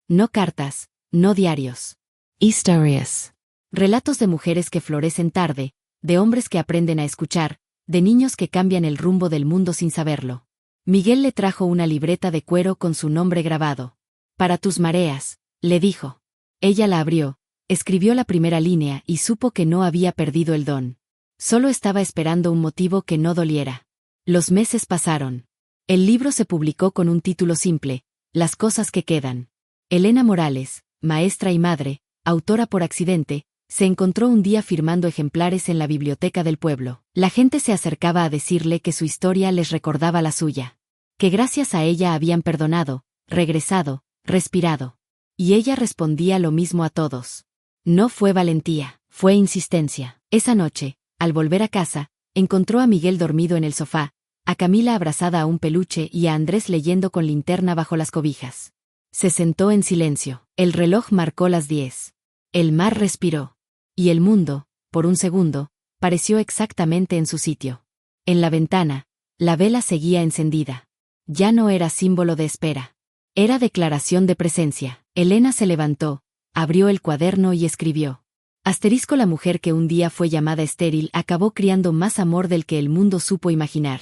Speaker 1: No cartas, no diarios.
Speaker 3: Historias.
Speaker 1: Relatos de mujeres que florecen tarde, de hombres que aprenden a escuchar, de niños que cambian el rumbo del mundo sin saberlo. Miguel le trajo una libreta de cuero con su nombre grabado. «Para tus mareas», le dijo. Ella la abrió, escribió la primera línea y supo que no había perdido el don. Solo estaba esperando un motivo que no doliera. Los meses pasaron. El libro se publicó con un título simple, Las cosas que quedan. Elena Morales, maestra y madre, autora por accidente, se encontró un día firmando ejemplares en la biblioteca del pueblo. La gente se acercaba a decirle que su historia les recordaba la suya. Que gracias a ella habían perdonado, regresado, respirado. Y ella respondía lo mismo a todos. No fue valentía, fue insistencia. Esa noche, al volver a casa, encontró a Miguel dormido en el sofá, a Camila abrazada a un peluche y a Andrés leyendo con linterna bajo las cobijas. Se sentó en silencio. El reloj marcó las 10. El mar respiró. Y el mundo, por un segundo, pareció exactamente en su sitio. En la ventana, la vela seguía encendida. Ya no era símbolo de espera. Era declaración de presencia. Elena se levantó, abrió el cuaderno y escribió. Asterisco la mujer que un día fue llamada estéril acabó criando más amor del que el mundo supo imaginar.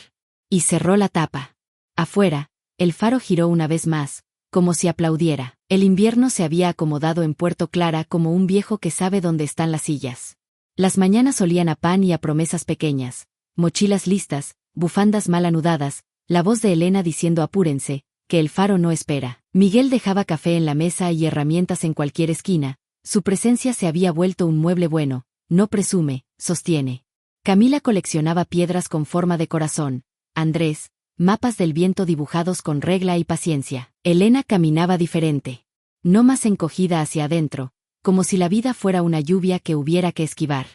Speaker 1: Y cerró la tapa. Afuera, el faro giró una vez más, como si aplaudiera. El invierno se había acomodado en Puerto Clara como un viejo que sabe dónde están las sillas. Las mañanas olían a pan y a promesas pequeñas, mochilas listas, bufandas mal anudadas, la voz de Elena diciendo apúrense, que el faro no espera. Miguel dejaba café en la mesa y herramientas en cualquier esquina, su presencia se había vuelto un mueble bueno, no presume, sostiene. Camila coleccionaba piedras con forma de corazón, Andrés, mapas del viento dibujados con regla y paciencia. Elena caminaba diferente. No más encogida hacia adentro, como si la vida fuera una lluvia que hubiera que esquivar.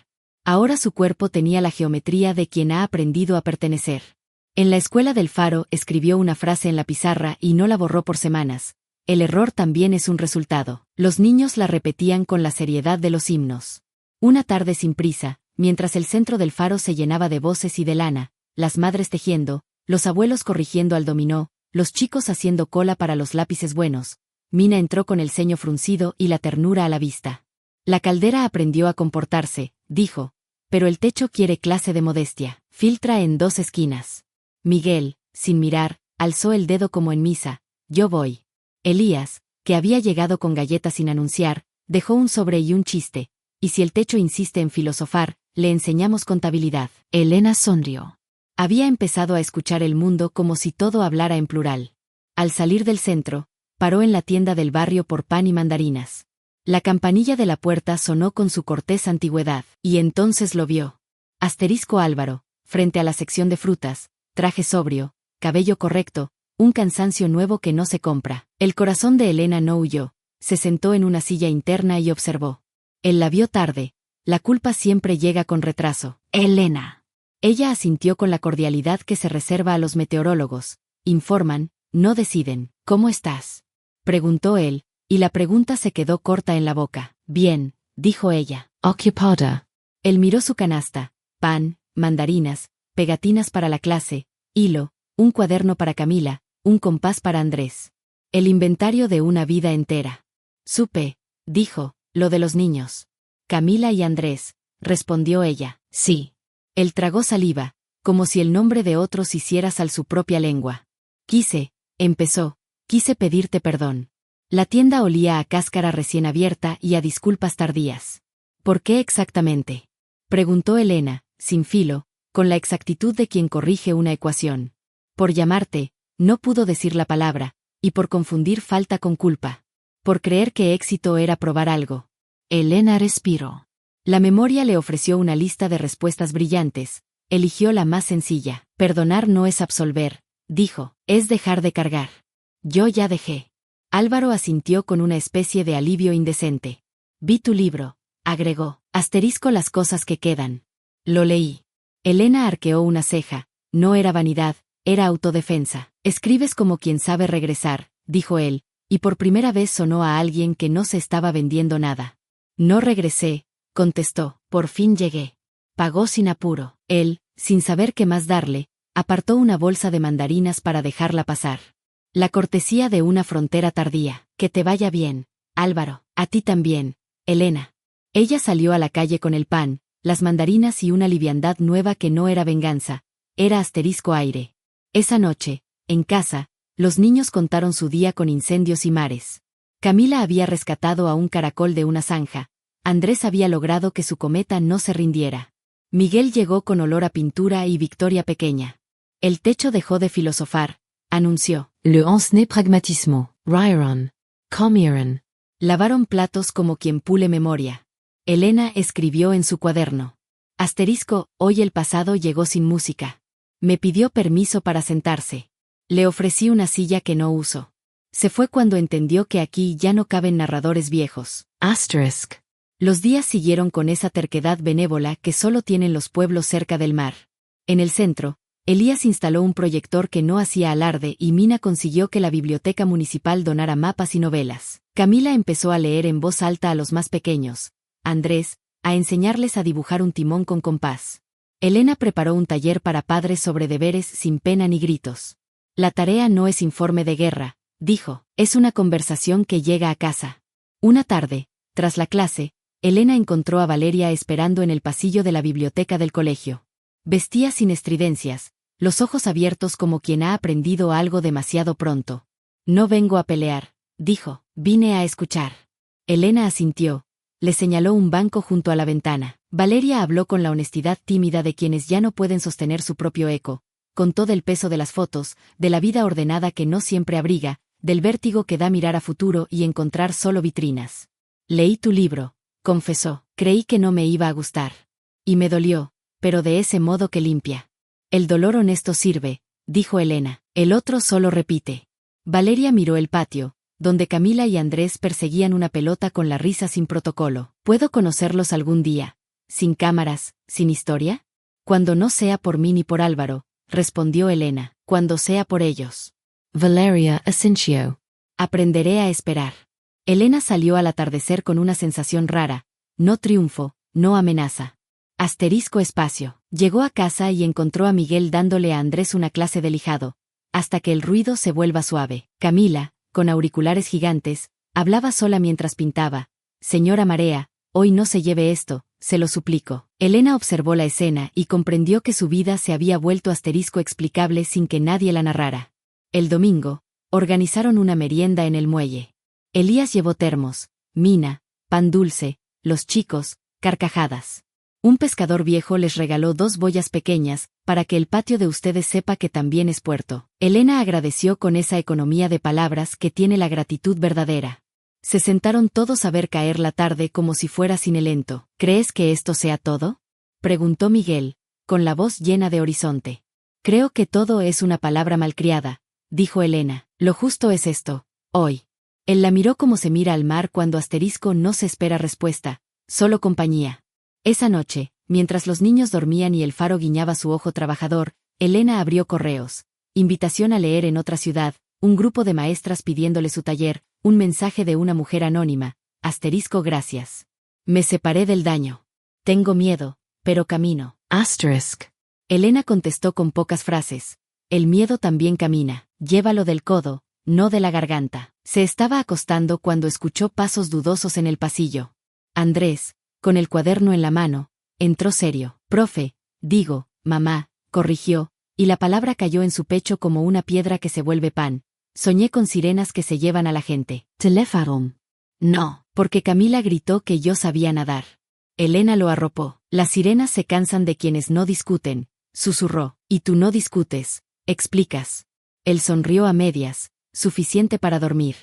Speaker 1: Ahora su cuerpo tenía la geometría de quien ha aprendido a pertenecer. En la escuela del Faro escribió una frase en la pizarra y no la borró por semanas. El error también es un resultado. Los niños la repetían con la seriedad de los himnos. Una tarde sin prisa, mientras el centro del Faro se llenaba de voces y de lana, las madres tejiendo, los abuelos corrigiendo al dominó, los chicos haciendo cola para los lápices buenos, Mina entró con el ceño fruncido y la ternura a la vista. La caldera aprendió a comportarse, dijo, pero el techo quiere clase de modestia, filtra en 2 esquinas. Miguel, sin mirar, alzó el dedo como en misa, yo voy. Elías, que había llegado con galletas sin anunciar, dejó un sobre y un chiste, y si el techo insiste en filosofar, le enseñamos contabilidad. Elena sonrió. Había empezado a escuchar el mundo como si todo hablara en plural. Al salir del centro, Paró en la tienda del barrio por pan y mandarinas. La campanilla de la puerta sonó con su cortés antigüedad, y entonces lo vio. Álvaro, frente a la sección de frutas, traje sobrio, cabello correcto, un cansancio nuevo que no se compra. El corazón de Elena no huyó, se sentó en una silla interna y observó. Él la vio tarde, la culpa siempre llega con retraso.
Speaker 2: Elena.
Speaker 1: Ella asintió con la cordialidad que se reserva a los meteorólogos. Informan, no deciden. ¿Cómo estás?, preguntó él, y la pregunta se quedó corta en la boca. Bien, dijo ella.
Speaker 3: Ocupada.
Speaker 1: Él miró su canasta: pan, mandarinas, pegatinas para la clase, hilo, un cuaderno para Camila, un compás para Andrés. El inventario de una vida entera. Supe, dijo, lo de los niños. Camila y Andrés, respondió ella.
Speaker 2: Sí.
Speaker 1: Él tragó saliva, como si el nombre de otros hiciera sal su propia lengua. Empezó, quise pedirte perdón. La tienda olía a cáscara recién abierta y a disculpas tardías. ¿Por qué exactamente?, preguntó Elena, sin filo, con la exactitud de quien corrige una ecuación. Por llamarte, no pudo decir la palabra, y por confundir falta con culpa. Por creer que éxito era probar algo.
Speaker 2: Elena respiró.
Speaker 1: La memoria le ofreció una lista de respuestas brillantes. Eligió la más sencilla. Perdonar no es absolver, dijo, es dejar de cargar. Yo ya dejé. Álvaro asintió con una especie de alivio indecente. Vi tu libro, agregó. Las cosas que quedan. Lo leí. Elena arqueó una ceja. No era vanidad, era autodefensa. Escribes como quien sabe regresar, dijo él, y por primera vez sonó a alguien que no se estaba vendiendo nada. No regresé, contestó, por fin llegué. Pagó sin apuro. Él, sin saber qué más darle, apartó una bolsa de mandarinas para dejarla pasar. La cortesía de una frontera tardía. Que te vaya bien, Álvaro. A ti también, Elena. Ella salió a la calle con el pan, las mandarinas y una liviandad nueva que no era venganza, era aire. Esa noche, en casa, los niños contaron su día con incendios y mares. Camila había rescatado a un caracol de una zanja. Andrés había logrado que su cometa no se rindiera. Miguel llegó con olor a pintura y victoria pequeña. El techo dejó de filosofar, anunció.
Speaker 3: Le once pragmatismo, Rairon. Comieron.
Speaker 1: Lavaron platos como quien pule memoria. Elena escribió en su cuaderno. Hoy el pasado llegó sin música. Me pidió permiso para sentarse. Le ofrecí una silla que no uso. Se fue cuando entendió que aquí ya no caben narradores viejos.
Speaker 3: Asterisk.
Speaker 1: Los días siguieron con esa terquedad benévola que solo tienen los pueblos cerca del mar. En el centro, Elías instaló un proyector que no hacía alarde y Mina consiguió que la biblioteca municipal donara mapas y novelas. Camila empezó a leer en voz alta a los más pequeños. Andrés, a enseñarles a dibujar un timón con compás. Elena preparó un taller para padres sobre deberes sin pena ni gritos. La tarea no es informe de guerra, dijo, es una conversación que llega a casa. Una tarde, tras la clase, Elena encontró a Valeria esperando en el pasillo de la biblioteca del colegio. Vestía sin estridencias, los ojos abiertos como quien ha aprendido algo demasiado pronto. No vengo a pelear, dijo, vine a escuchar. Elena asintió. Le señaló un banco junto a la ventana. Valeria habló con la honestidad tímida de quienes ya no pueden sostener su propio eco. Contó del peso de las fotos, de la vida ordenada que no siempre abriga, del vértigo que da mirar a futuro y encontrar solo vitrinas. Leí tu libro, confesó. Creí que no me iba a gustar. Y me dolió, pero de ese modo que limpia. El dolor honesto sirve, dijo Elena. El otro solo repite. Valeria miró el patio, donde Camila y Andrés perseguían una pelota con la risa sin protocolo. ¿Puedo conocerlos algún día? ¿Sin cámaras, sin historia? Cuando no sea por mí ni por Álvaro, respondió Elena. Cuando sea por ellos.
Speaker 3: Valeria asintió.
Speaker 1: Aprenderé a esperar. Elena salió al atardecer con una sensación rara. No triunfo, no amenaza. Espacio. Llegó a casa y encontró a Miguel dándole a Andrés una clase de lijado, hasta que el ruido se vuelva suave. Camila, con auriculares gigantes, hablaba sola mientras pintaba. Señora Marea, hoy no se lleve esto, se lo suplico. Elena observó la escena y comprendió que su vida se había vuelto explicable sin que nadie la narrara. El domingo, organizaron una merienda en el muelle. Elías llevó termos, Mina, pan dulce, los chicos, carcajadas. Un pescador viejo les regaló 2 boyas pequeñas, para que el patio de ustedes sepa que también es puerto. Elena agradeció con esa economía de palabras que tiene la gratitud verdadera. Se sentaron todos a ver caer la tarde como si fuera cinelento. ¿Crees que esto sea todo?, preguntó Miguel, con la voz llena de horizonte. Creo que todo es una palabra malcriada, dijo Elena. Lo justo es esto, hoy. Él la miró como se mira al mar cuando asterisco no se espera respuesta, solo compañía. Esa noche, mientras los niños dormían y el faro guiñaba su ojo trabajador, Elena abrió correos. Invitación a leer en otra ciudad, un grupo de maestras pidiéndole su taller, un mensaje de una mujer anónima, asterisco gracias. Me separé del daño. Tengo miedo, pero camino.
Speaker 3: Asterisk.
Speaker 1: Elena contestó con pocas frases. El miedo también camina. Llévalo del codo, no de la garganta. Se estaba acostando cuando escuchó pasos dudosos en el pasillo. Andrés, con el cuaderno en la mano, entró serio. Profe, digo, mamá, corrigió, y la palabra cayó en su pecho como una piedra que se vuelve pan. Soñé con sirenas que se llevan a la gente.
Speaker 3: Telefarum.
Speaker 1: No, porque Camila gritó que yo sabía nadar. Elena lo arropó. Las sirenas se cansan de quienes no discuten, susurró. Y tú no discutes, explicas. Él sonrió a medias, suficiente para dormir.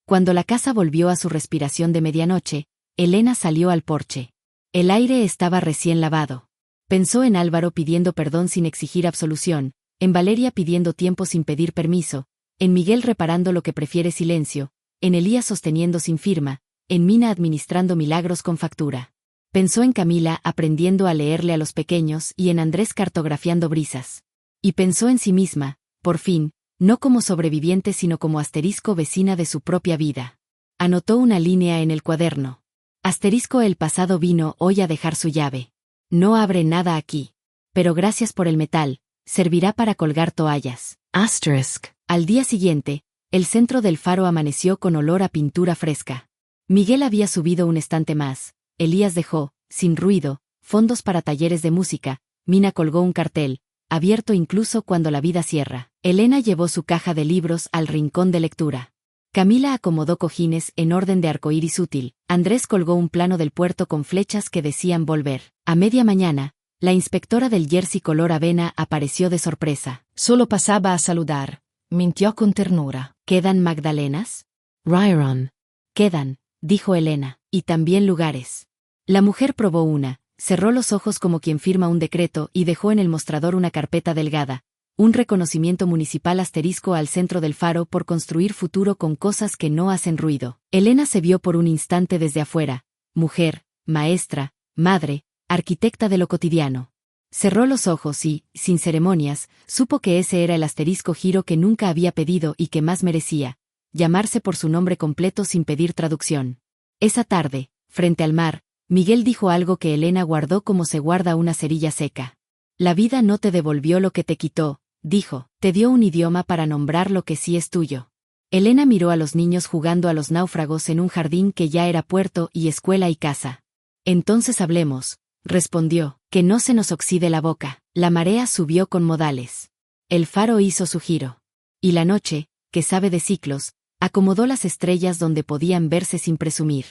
Speaker 1: Cuando la casa volvió a su respiración de medianoche, Elena salió al porche. El aire estaba recién lavado. Pensó en Álvaro pidiendo perdón sin exigir absolución, en Valeria pidiendo tiempo sin pedir permiso, en Miguel reparando lo que prefiere silencio, en Elías sosteniendo sin firma, en Mina administrando milagros con factura. Pensó en Camila aprendiendo a leerle a los pequeños y en Andrés cartografiando brisas. Y pensó en sí misma, por fin, no como sobreviviente sino como asterisco vecina de su propia vida. Anotó una línea en el cuaderno. Asterisco el pasado vino hoy a dejar su llave. No abre nada aquí. Pero gracias por el metal, servirá para colgar toallas.
Speaker 3: Asterisk.
Speaker 1: Al día siguiente, el centro del faro amaneció con olor a pintura fresca. Miguel había subido un estante más. Elías dejó, sin ruido, fondos para talleres de música. Mina colgó un cartel, abierto incluso cuando la vida cierra. Elena llevó su caja de libros al rincón de lectura. Camila acomodó cojines en orden de arcoíris útil. Andrés colgó un plano del puerto con flechas que decían volver. A media mañana, la inspectora del Jersey color avena apareció de sorpresa.
Speaker 2: Solo pasaba a saludar. Mintió con ternura.
Speaker 1: ¿Quedan magdalenas?
Speaker 3: Ryron.
Speaker 1: Quedan, dijo Elena, y también lugares. La mujer probó una, cerró los ojos como quien firma un decreto y dejó en el mostrador una carpeta delgada. Un reconocimiento municipal asterisco al centro del faro por construir futuro con cosas que no hacen ruido. Elena se vio por un instante desde afuera. Mujer, maestra, madre, arquitecta de lo cotidiano. Cerró los ojos y, sin ceremonias, supo que ese era el asterisco giro que nunca había pedido y que más merecía. Llamarse por su nombre completo sin pedir traducción. Esa tarde, frente al mar, Miguel dijo algo que Elena guardó como se guarda una cerilla seca. La vida no te devolvió lo que te quitó, dijo, te dio un idioma para nombrar lo que sí es tuyo. Elena miró a los niños jugando a los náufragos en un jardín que ya era puerto y escuela y casa. Entonces hablemos, respondió, que no se nos oxide la boca. La marea subió con modales. El faro hizo su giro. Y la noche, que sabe de ciclos, acomodó las estrellas donde podían verse sin presumir.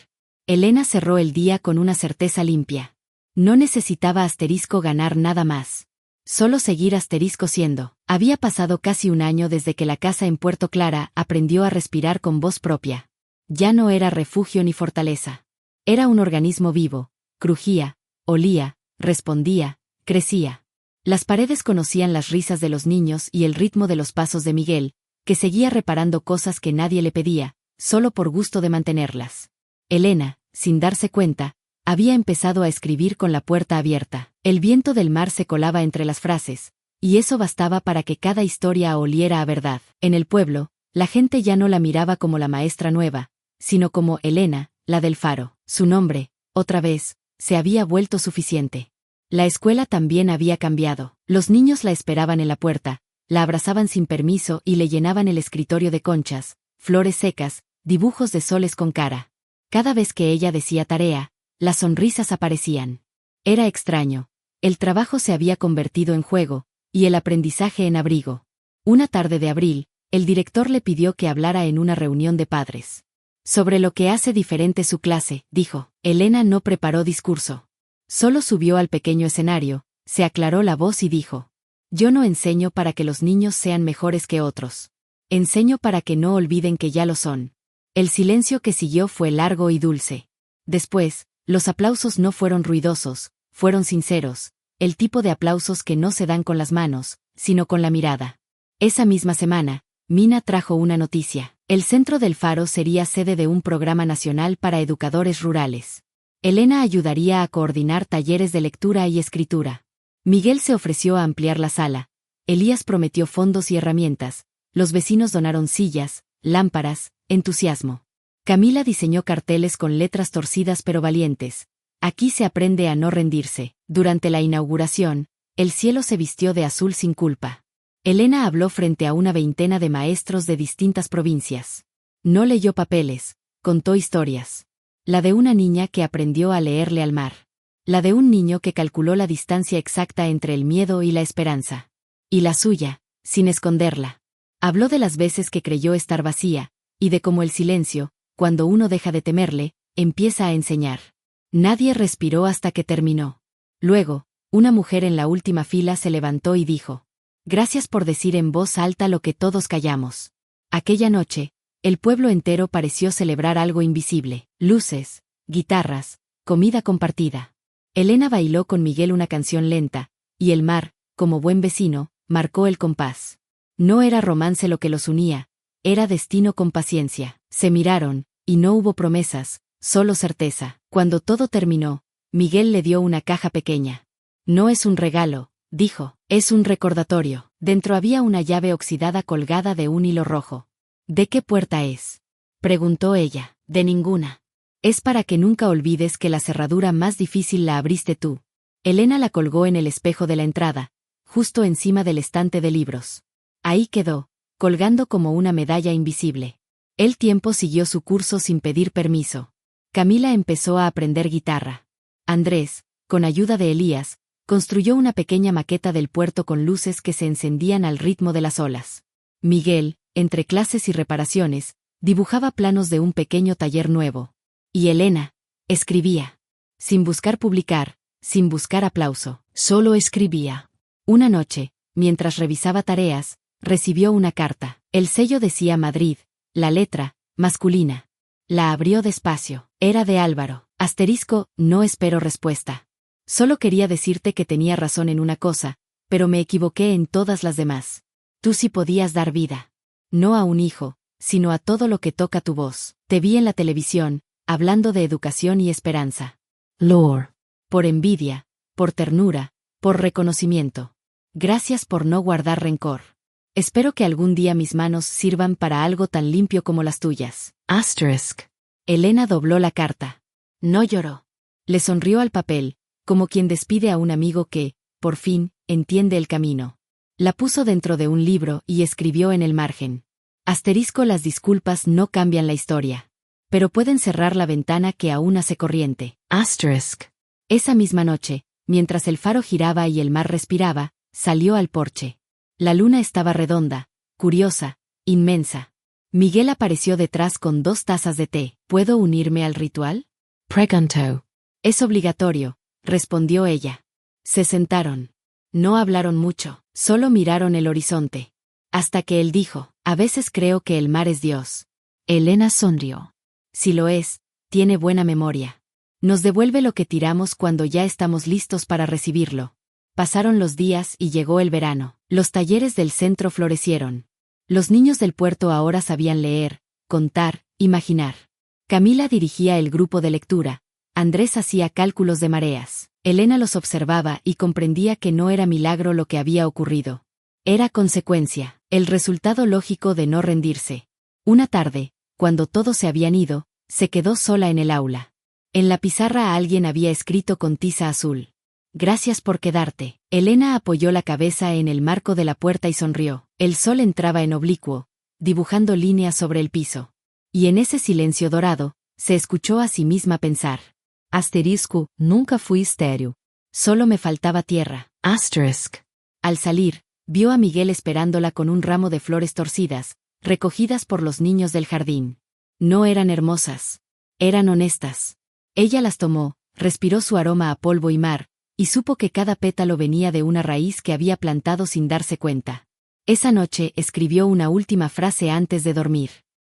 Speaker 1: Elena cerró el día con una certeza limpia. No necesitaba asterisco ganar nada más. Solo seguir asterisco siendo. Había pasado casi un año desde que la casa en Puerto Clara aprendió a respirar con voz propia. Ya no era refugio ni fortaleza. Era un organismo vivo. Crujía, olía, respondía, crecía. Las paredes conocían las risas de los niños y el ritmo de los pasos de Miguel, que seguía reparando cosas que nadie le pedía, solo por gusto de mantenerlas. Elena, sin darse cuenta, había empezado a escribir con la puerta abierta. El viento del mar se colaba entre las frases, y eso bastaba para que cada historia oliera a verdad. En el pueblo, la gente ya no la miraba como la maestra nueva, sino como Elena, la del faro. Su nombre, otra vez, se había vuelto suficiente. La escuela también había cambiado. Los niños la esperaban en la puerta, la abrazaban sin permiso y le llenaban el escritorio de conchas, flores secas, dibujos de soles con cara. Cada vez que ella decía tarea, las sonrisas aparecían. Era extraño. El trabajo se había convertido en juego, y el aprendizaje en abrigo. Una tarde de abril, el director le pidió que hablara en una reunión de padres. Sobre lo que hace diferente su clase, dijo. Elena no preparó discurso. Solo subió al pequeño escenario, se aclaró la voz y dijo: Yo no enseño para que los niños sean mejores que otros. Enseño para que no olviden que ya lo son. El silencio que siguió fue largo y dulce. Después, los aplausos no fueron ruidosos, fueron sinceros, el tipo de aplausos que no se dan con las manos, sino con la mirada. Esa misma semana, Mina trajo una noticia. El Centro del Faro sería sede de un programa nacional para educadores rurales. Elena ayudaría a coordinar talleres de lectura y escritura. Miguel se ofreció a ampliar la sala. Elías prometió fondos y herramientas. Los vecinos donaron sillas, lámparas, entusiasmo. Camila diseñó carteles con letras torcidas pero valientes. Aquí se aprende a no rendirse. Durante la inauguración, el cielo se vistió de azul sin culpa. Elena habló frente a una veintena de maestros de distintas provincias. No leyó papeles, contó historias. La de una niña que aprendió a leerle al mar. La de un niño que calculó la distancia exacta entre el miedo y la esperanza. Y la suya, sin esconderla. Habló de las veces que creyó estar vacía, y de cómo el silencio, cuando uno deja de temerle, empieza a enseñar. Nadie respiró hasta que terminó. Luego, una mujer en la última fila se levantó y dijo: Gracias por decir en voz alta lo que todos callamos. Aquella noche, el pueblo entero pareció celebrar algo invisible: luces, guitarras, comida compartida. Elena bailó con Miguel una canción lenta, y el mar, como buen vecino, marcó el compás. No era romance lo que los unía, era destino con paciencia. Se miraron, y no hubo promesas, solo certeza. Cuando todo terminó, Miguel le dio una caja pequeña. No es un regalo, dijo, es un recordatorio. Dentro había una llave oxidada colgada de un hilo rojo. ¿De qué puerta es?, preguntó ella. De ninguna. Es para que nunca olvides que la cerradura más difícil la abriste tú. Elena la colgó en el espejo de la entrada, justo encima del estante de libros. Ahí quedó, colgando como una medalla invisible. El tiempo siguió su curso sin pedir permiso. Camila empezó a aprender guitarra. Andrés, con ayuda de Elías, construyó una pequeña maqueta del puerto con luces que se encendían al ritmo de las olas. Miguel, entre clases y reparaciones, dibujaba planos de un pequeño taller nuevo. Y Elena, escribía. Sin buscar publicar, sin buscar aplauso, solo escribía. Una noche, mientras revisaba tareas, recibió una carta. El sello decía Madrid, la letra, masculina. La abrió despacio. Era de Álvaro. No espero respuesta. Solo quería decirte que tenía razón en una cosa, pero me equivoqué en todas las demás. Tú sí podías dar vida. No a un hijo, sino a todo lo que toca tu voz. Te vi en la televisión, hablando de educación y esperanza.
Speaker 3: Lore.
Speaker 1: Por envidia, por ternura, por reconocimiento. Gracias por no guardar rencor. Espero que algún día mis manos sirvan para algo tan limpio como las tuyas.
Speaker 3: Asterisk.
Speaker 1: Elena dobló la carta. No lloró. Le sonrió al papel, como quien despide a un amigo que, por fin, entiende el camino. La puso dentro de un libro y escribió en el margen. Las disculpas no cambian la historia. Pero pueden cerrar la ventana que aún hace corriente.
Speaker 3: Asterisk.
Speaker 1: Esa misma noche, mientras el faro giraba y el mar respiraba, salió al porche. La luna estaba redonda, curiosa, inmensa. Miguel apareció detrás con 2 tazas de té. ¿Puedo unirme al ritual?
Speaker 3: Pregunto.
Speaker 1: Es obligatorio, respondió ella. Se sentaron. No hablaron mucho, solo miraron el horizonte. Hasta que él dijo: a veces creo que el mar es Dios. Elena sonrió. Si lo es, tiene buena memoria. Nos devuelve lo que tiramos cuando ya estamos listos para recibirlo. Pasaron los días y llegó el verano. Los talleres del centro florecieron. Los niños del puerto ahora sabían leer, contar, imaginar. Camila dirigía el grupo de lectura. Andrés hacía cálculos de mareas. Elena los observaba y comprendía que no era milagro lo que había ocurrido. Era consecuencia, el resultado lógico de no rendirse. Una tarde, cuando todos se habían ido, se quedó sola en el aula. En la pizarra alguien había escrito con tiza azul: Gracias por quedarte. Elena apoyó la cabeza en el marco de la puerta y sonrió. El sol entraba en oblicuo, dibujando líneas sobre el piso. Y en ese silencio dorado, se escuchó a sí misma pensar: nunca fui estéril. Solo me faltaba tierra.
Speaker 3: Asterisk.
Speaker 1: Al salir, vio a Miguel esperándola con un ramo de flores torcidas, recogidas por los niños del jardín. No eran hermosas. Eran honestas. Ella las tomó, respiró su aroma a polvo y mar, y supo que cada pétalo venía de una raíz que había plantado sin darse cuenta. Esa noche escribió una última frase antes de dormir.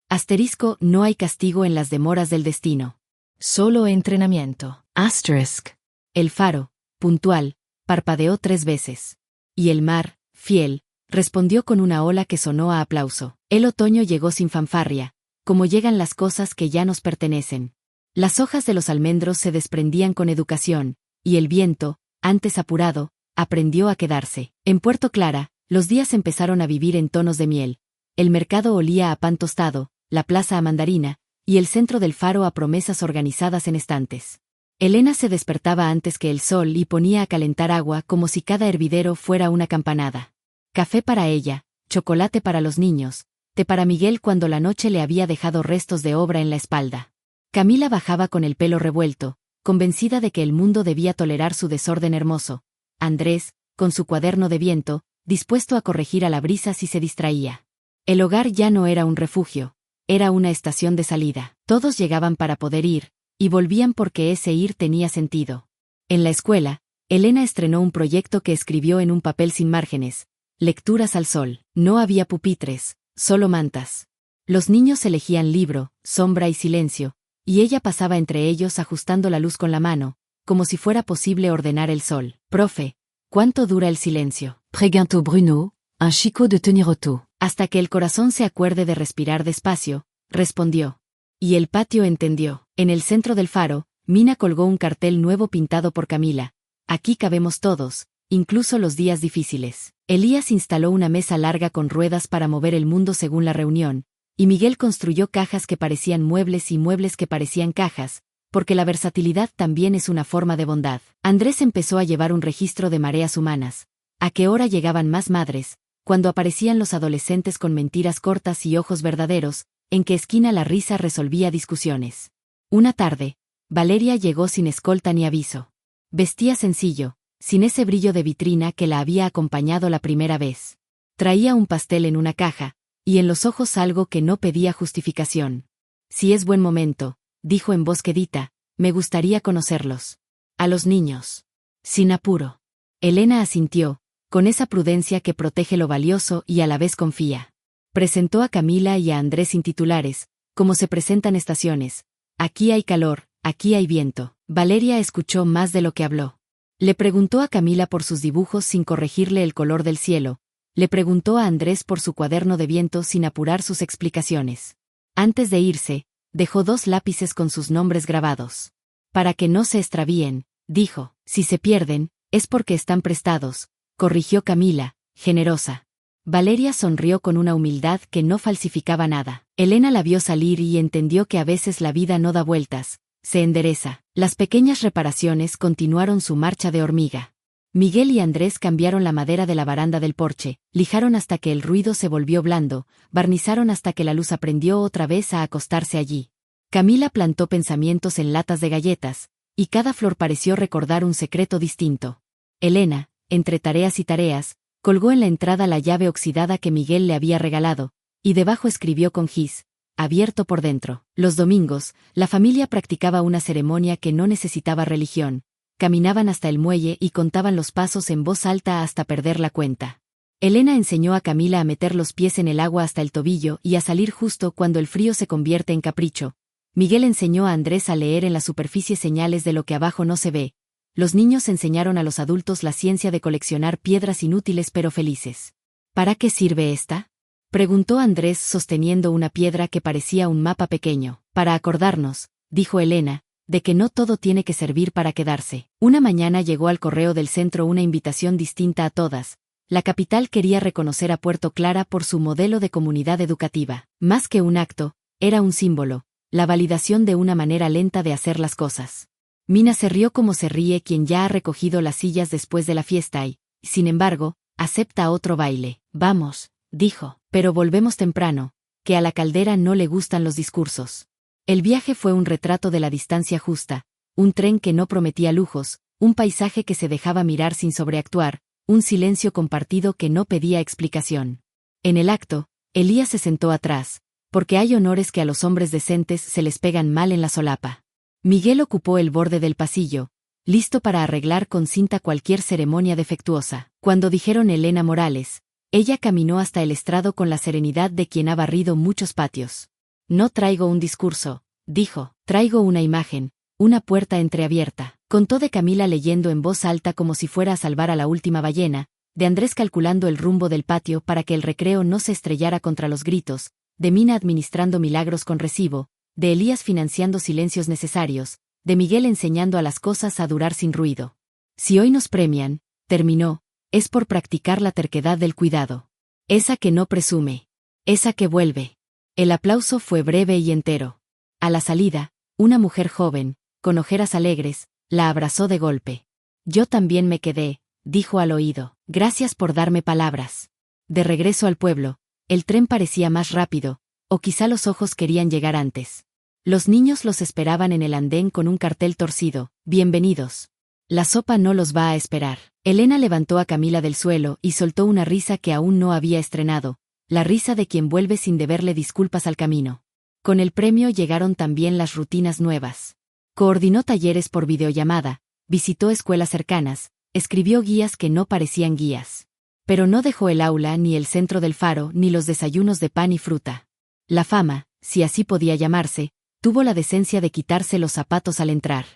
Speaker 1: Asterisco, no hay castigo en las demoras del destino. Solo entrenamiento.
Speaker 3: Asterisk.
Speaker 1: El faro, puntual, parpadeó 3 veces. Y el mar, fiel, respondió con una ola que sonó a aplauso. El otoño llegó sin fanfarria, como llegan las cosas que ya nos pertenecen. Las hojas de los almendros se desprendían con educación, y el viento, antes apurado, aprendió a quedarse. En Puerto Clara, los días empezaron a vivir en tonos de miel. El mercado olía a pan tostado, la plaza a mandarina, y el centro del faro a promesas organizadas en estantes. Elena se despertaba antes que el sol y ponía a calentar agua como si cada hervidero fuera una campanada. Café para ella, chocolate para los niños, té para Miguel cuando la noche le había dejado restos de obra en la espalda. Camila bajaba con el pelo revuelto, convencida de que el mundo debía tolerar su desorden hermoso. Andrés, con su cuaderno de viento, dispuesto a corregir a la brisa si se distraía. El hogar ya no era un refugio, era una estación de salida. Todos llegaban para poder ir, y volvían porque ese ir tenía sentido. En la escuela, Elena estrenó un proyecto que escribió en un papel sin márgenes: Lecturas al sol. No había pupitres, solo mantas. Los niños elegían libro, sombra y silencio, y ella pasaba entre ellos ajustando la luz con la mano, como si fuera posible ordenar el sol. Profe, ¿cuánto dura el silencio?
Speaker 3: Preguntó Bruno, un chico de tenir auto.
Speaker 1: Hasta que el corazón se acuerde de respirar despacio, respondió. Y el patio entendió. En el centro del faro, Mina colgó un cartel nuevo pintado por Camila. Aquí cabemos todos, incluso los días difíciles. Elías instaló una mesa larga con ruedas para mover el mundo según la reunión, y Miguel construyó cajas que parecían muebles y muebles que parecían cajas, porque la versatilidad también es una forma de bondad. Andrés empezó a llevar un registro de mareas humanas. ¿A qué hora llegaban más madres? Cuando aparecían los adolescentes con mentiras cortas y ojos verdaderos, en qué esquina la risa resolvía discusiones. Una tarde, Valeria llegó sin escolta ni aviso. Vestía sencillo, sin ese brillo de vitrina que la había acompañado la primera vez. Traía un pastel en una caja, y en los ojos algo que no pedía justificación. Si es buen momento, dijo en voz quedita, me gustaría conocerlos. A los niños. Sin apuro. Elena asintió, con esa prudencia que protege lo valioso y a la vez confía. Presentó a Camila y a Andrés sin titulares, como se presentan estaciones. Aquí hay calor, aquí hay viento. Valeria escuchó más de lo que habló. Le preguntó a Camila por sus dibujos sin corregirle el color del cielo. Le preguntó a Andrés por su cuaderno de viento sin apurar sus explicaciones. Antes de irse, dejó 2 lápices con sus nombres grabados. Para que no se extravíen, dijo, si se pierden, es porque están prestados, corrigió Camila, generosa. Valeria sonrió con una humildad que no falsificaba nada. Elena la vio salir y entendió que a veces la vida no da vueltas, se endereza. Las pequeñas reparaciones continuaron su marcha de hormiga. Miguel y Andrés cambiaron la madera de la baranda del porche, lijaron hasta que el ruido se volvió blando, barnizaron hasta que la luz aprendió otra vez a acostarse allí. Camila plantó pensamientos en latas de galletas, y cada flor pareció recordar un secreto distinto. Elena, entre tareas y tareas, colgó en la entrada la llave oxidada que Miguel le había regalado, y debajo escribió con gis, abierto por dentro. Los domingos, la familia practicaba una ceremonia que no necesitaba religión. Caminaban hasta el muelle y contaban los pasos en voz alta hasta perder la cuenta. Elena enseñó a Camila a meter los pies en el agua hasta el tobillo y a salir justo cuando el frío se convierte en capricho. Miguel enseñó a Andrés a leer en la superficie señales de lo que abajo no se ve. Los niños enseñaron a los adultos la ciencia de coleccionar piedras inútiles pero felices. ¿Para qué sirve esta?, preguntó Andrés sosteniendo una piedra que parecía un mapa pequeño. Para acordarnos, dijo Elena, de que no todo tiene que servir para quedarse. Una mañana llegó al correo del centro una invitación distinta a todas. La capital quería reconocer a Puerto Clara por su modelo de comunidad educativa. Más que un acto, era un símbolo, la validación de una manera lenta de hacer las cosas. Mina se rió como se ríe quien ya ha recogido las sillas después de la fiesta y, sin embargo, acepta otro baile. Vamos, dijo, pero volvemos temprano, que a la Caldera no le gustan los discursos. El viaje fue un retrato de la distancia justa, un tren que no prometía lujos, un paisaje que se dejaba mirar sin sobreactuar, un silencio compartido que no pedía explicación. En el acto, Elías se sentó atrás, porque hay honores que a los hombres decentes se les pegan mal en la solapa. Miguel ocupó el borde del pasillo, listo para arreglar con cinta cualquier ceremonia defectuosa. Cuando dijeron Elena Morales, ella caminó hasta el estrado con la serenidad de quien ha barrido muchos patios. No traigo un discurso, dijo, traigo una imagen, una puerta entreabierta. Contó de Camila leyendo en voz alta como si fuera a salvar a la última ballena, de Andrés calculando el rumbo del patio para que el recreo no se estrellara contra los gritos, de Mina administrando milagros con recibo, de Elías financiando silencios necesarios, de Miguel enseñando a las cosas a durar sin ruido. Si hoy nos premian, terminó, es por practicar la terquedad del cuidado. Esa que no presume. Esa que vuelve. El aplauso fue breve y entero. A la salida, una mujer joven, con ojeras alegres, la abrazó de golpe. Yo también me quedé, dijo al oído. Gracias por darme palabras. De regreso al pueblo, el tren parecía más rápido, o quizá los ojos querían llegar antes. Los niños los esperaban en el andén con un cartel torcido, bienvenidos. La sopa no los va a esperar. Elena levantó a Camila del suelo y soltó una risa que aún no había estrenado, la risa de quien vuelve sin deberle disculpas al camino. Con el premio llegaron también las rutinas nuevas. Coordinó talleres por videollamada, visitó escuelas cercanas, escribió guías que no parecían guías. Pero no dejó el aula ni el centro del faro ni los desayunos de pan y fruta. La fama, si así podía llamarse, tuvo la decencia de quitarse los zapatos al entrar.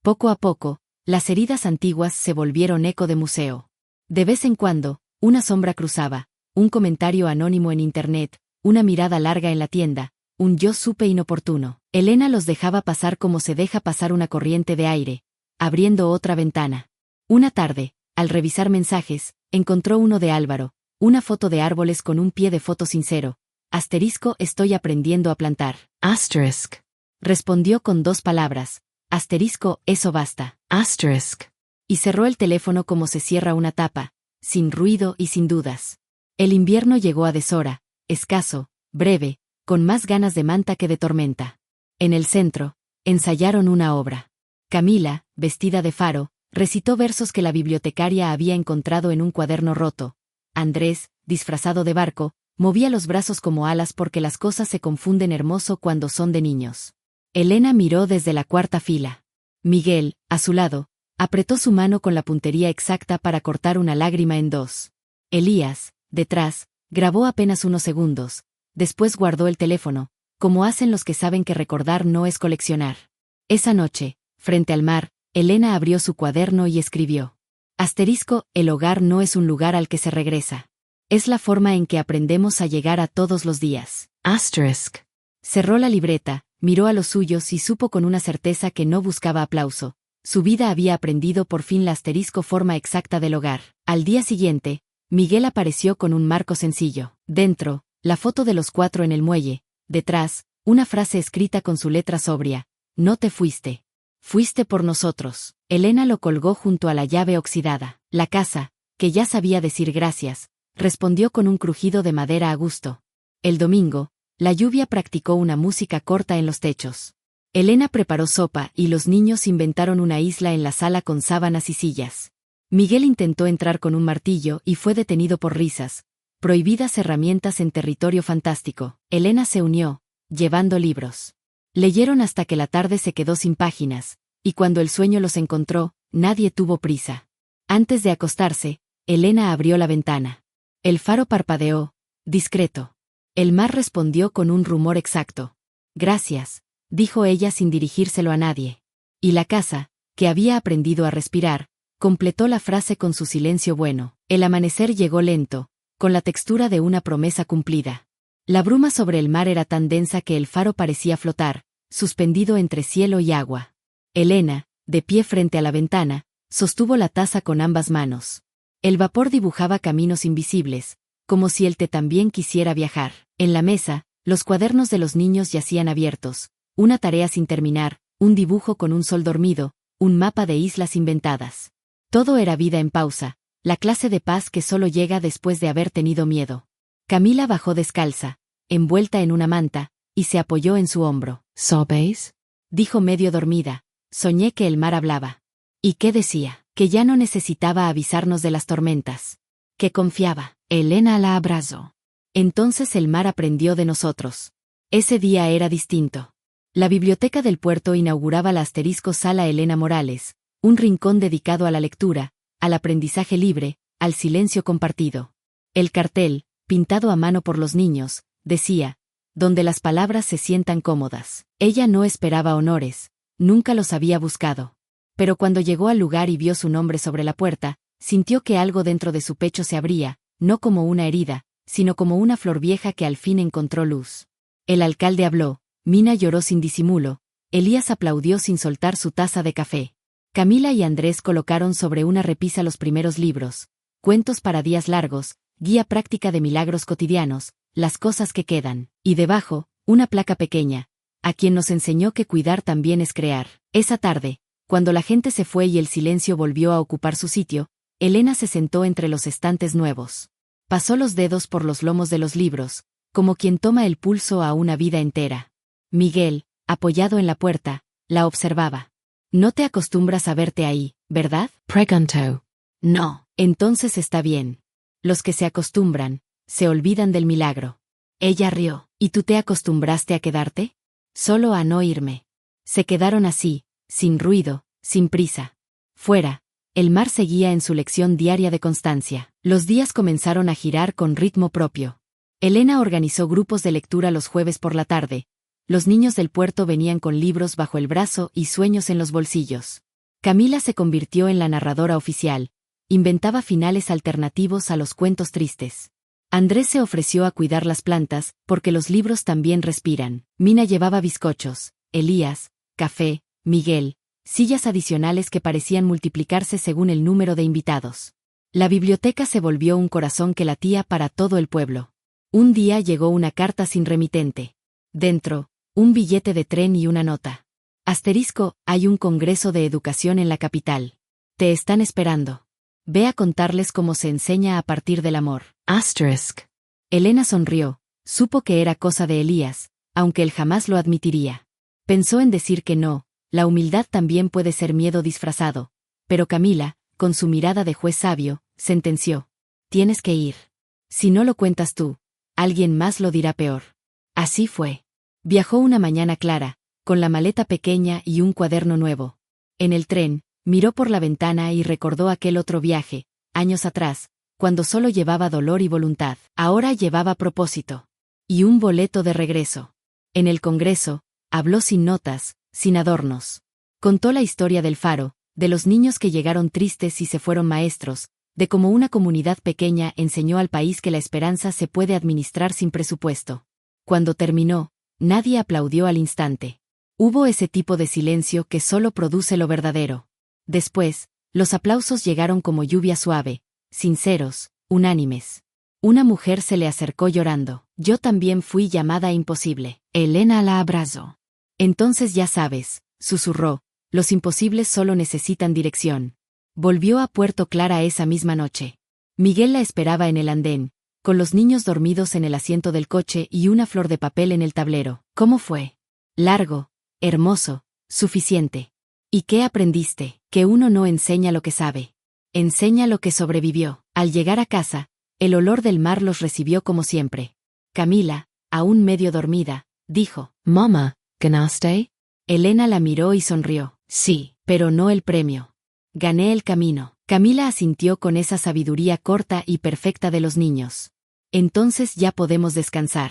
Speaker 1: Poco a poco, las heridas antiguas se volvieron eco de museo. De vez en cuando, una sombra cruzaba, un comentario anónimo en internet, una mirada larga en la tienda, un yo supe inoportuno. Elena los dejaba pasar como se deja pasar una corriente de aire, abriendo otra ventana. Una tarde, al revisar mensajes, encontró uno de Álvaro, una foto de árboles con un pie de foto sincero. Asterisco, estoy aprendiendo a plantar.
Speaker 3: Asterisk.
Speaker 1: Respondió con 2 palabras. Asterisco, eso basta.
Speaker 3: Asterisk.
Speaker 1: Y cerró el teléfono como se cierra una tapa, sin ruido y sin dudas. El invierno llegó a deshora, escaso, breve, con más ganas de manta que de tormenta. En el centro, ensayaron una obra. Camila, vestida de faro, recitó versos que la bibliotecaria había encontrado en un cuaderno roto. Andrés, disfrazado de barco, movía los brazos como alas porque las cosas se confunden hermoso cuando son de niños. Elena miró desde la 4ª fila. Miguel, a su lado, apretó su mano con la puntería exacta para cortar una lágrima en 2. Elías, detrás, grabó apenas unos segundos, después guardó el teléfono, como hacen los que saben que recordar no es coleccionar. Esa noche, frente al mar, Elena abrió su cuaderno y escribió. Asterisco, el hogar no es un lugar al que se regresa. Es la forma en que aprendemos a llegar a todos los días.
Speaker 3: Asterisk.
Speaker 1: Cerró la libreta, miró a los suyos y supo con una certeza que no buscaba aplauso. Su vida había aprendido por fin la asterisco forma exacta del hogar. Al día siguiente, Miguel apareció con un marco sencillo. Dentro, la foto de los 4 en el muelle. Detrás, una frase escrita con su letra sobria. No te fuiste. Fuiste por nosotros. Elena lo colgó junto a la llave oxidada. La casa, que ya sabía decir gracias, respondió con un crujido de madera a gusto. El domingo, la lluvia practicó una música corta en los techos. Elena preparó sopa y los niños inventaron una isla en la sala con sábanas y sillas. Miguel intentó entrar con un martillo y fue detenido por risas. Prohibidas herramientas en territorio fantástico. Elena se unió, llevando libros. Leyeron hasta que la tarde se quedó sin páginas, y cuando el sueño los encontró, nadie tuvo prisa. Antes de acostarse, Elena abrió la ventana. El faro parpadeó, discreto. El mar respondió con un rumor exacto. Gracias, dijo ella sin dirigírselo a nadie. Y la casa, que había aprendido a respirar, completó la frase con su silencio bueno. El amanecer llegó lento, con la textura de una promesa cumplida. La bruma sobre el mar era tan densa que el faro parecía flotar, suspendido entre cielo y agua. Elena, de pie frente a la ventana, sostuvo la taza con ambas manos. El vapor dibujaba caminos invisibles, como si el té también quisiera viajar. En la mesa, los cuadernos de los niños yacían abiertos, una tarea sin terminar, un dibujo con un sol dormido, un mapa de islas inventadas. Todo era vida en pausa, la clase de paz que solo llega después de haber tenido miedo. Camila bajó descalza, envuelta en una manta, y se apoyó en su hombro.
Speaker 3: ¿Sabéis?
Speaker 1: Dijo medio dormida. Soñé que el mar hablaba. ¿Y qué decía? Que ya no necesitaba avisarnos de las tormentas. Que confiaba.
Speaker 3: Elena la abrazó.
Speaker 1: Entonces el mar aprendió de nosotros. Ese día era distinto. La biblioteca del puerto inauguraba la Sala Elena Morales, un rincón dedicado a la lectura, al aprendizaje libre, al silencio compartido. El cartel, pintado a mano por los niños, decía, donde las palabras se sientan cómodas. Ella no esperaba honores, nunca los había buscado. Pero cuando llegó al lugar y vio su nombre sobre la puerta, sintió que algo dentro de su pecho se abría, no como una herida, sino como una flor vieja que al fin encontró luz. El alcalde habló, Mina lloró sin disimulo, Elías aplaudió sin soltar su taza de café. Camila y Andrés colocaron sobre una repisa los primeros libros, Cuentos para días largos, Guía práctica de milagros cotidianos, Las cosas que quedan, y debajo, una placa pequeña, a quien nos enseñó que cuidar también es crear. Esa tarde, cuando la gente se fue y el silencio volvió a ocupar su sitio, Elena se sentó entre los estantes nuevos. Pasó los dedos por los lomos de los libros, como quien toma el pulso a una vida entera. Miguel, apoyado en la puerta, la observaba. No te acostumbras a verte ahí, ¿verdad?
Speaker 3: Preguntó.
Speaker 1: No, entonces está bien. Los que se acostumbran, se olvidan del milagro. Ella rió. ¿Y tú te acostumbraste a quedarte? Solo a no irme. Se quedaron así, sin ruido, sin prisa. Fuera, el mar seguía en su lección diaria de constancia. Los días comenzaron a girar con ritmo propio. Elena organizó grupos de lectura los jueves por la tarde. Los niños del puerto venían con libros bajo el brazo y sueños en los bolsillos. Camila se convirtió en la narradora oficial. Inventaba finales alternativos a los cuentos tristes. Andrés se ofreció a cuidar las plantas, porque los libros también respiran. Mina llevaba bizcochos, Elías, café, Miguel, sillas adicionales que parecían multiplicarse según el número de invitados. La biblioteca se volvió un corazón que latía para todo el pueblo. Un día llegó una carta sin remitente. Dentro, un billete de tren y una nota. Asterisco, hay un congreso de educación en la capital. Te están esperando. Ve a contarles cómo se enseña a partir del amor.
Speaker 3: Asterisk.
Speaker 1: Elena sonrió, supo que era cosa de Elías, aunque él jamás lo admitiría. Pensó en decir que no, la humildad también puede ser miedo disfrazado, pero Camila, con su mirada de juez sabio, sentenció. Tienes que ir. Si no lo cuentas tú, alguien más lo dirá peor. Así fue. Viajó una mañana clara, con la maleta pequeña y un cuaderno nuevo. En el tren, miró por la ventana y recordó aquel otro viaje, años atrás, cuando solo llevaba dolor y voluntad. Ahora llevaba propósito. Y un boleto de regreso. En el Congreso, habló sin notas, sin adornos. Contó la historia del faro, de los niños que llegaron tristes y se fueron maestros, de cómo una comunidad pequeña enseñó al país que la esperanza se puede administrar sin presupuesto. Cuando terminó, nadie aplaudió al instante. Hubo ese tipo de silencio que solo produce lo verdadero. Después, los aplausos llegaron como lluvia suave, sinceros, unánimes. Una mujer se le acercó llorando. Yo también fui llamada imposible. Elena la abrazó. Entonces ya sabes, susurró, los imposibles solo necesitan dirección. Volvió a Puerto Clara esa misma noche. Miguel la esperaba en el andén, con los niños dormidos en el asiento del coche y una flor de papel en el tablero. ¿Cómo fue? Largo, hermoso, suficiente. ¿Y qué aprendiste? Que uno no enseña lo que sabe. Enseña lo que sobrevivió. Al llegar a casa, el olor del mar los recibió como siempre. Camila, aún medio dormida, dijo,
Speaker 3: Mama, ¿ganaste?
Speaker 1: Elena la miró y sonrió. Sí, pero no el premio. Gané el camino. Camila asintió con esa sabiduría corta y perfecta de los niños. Entonces ya podemos descansar.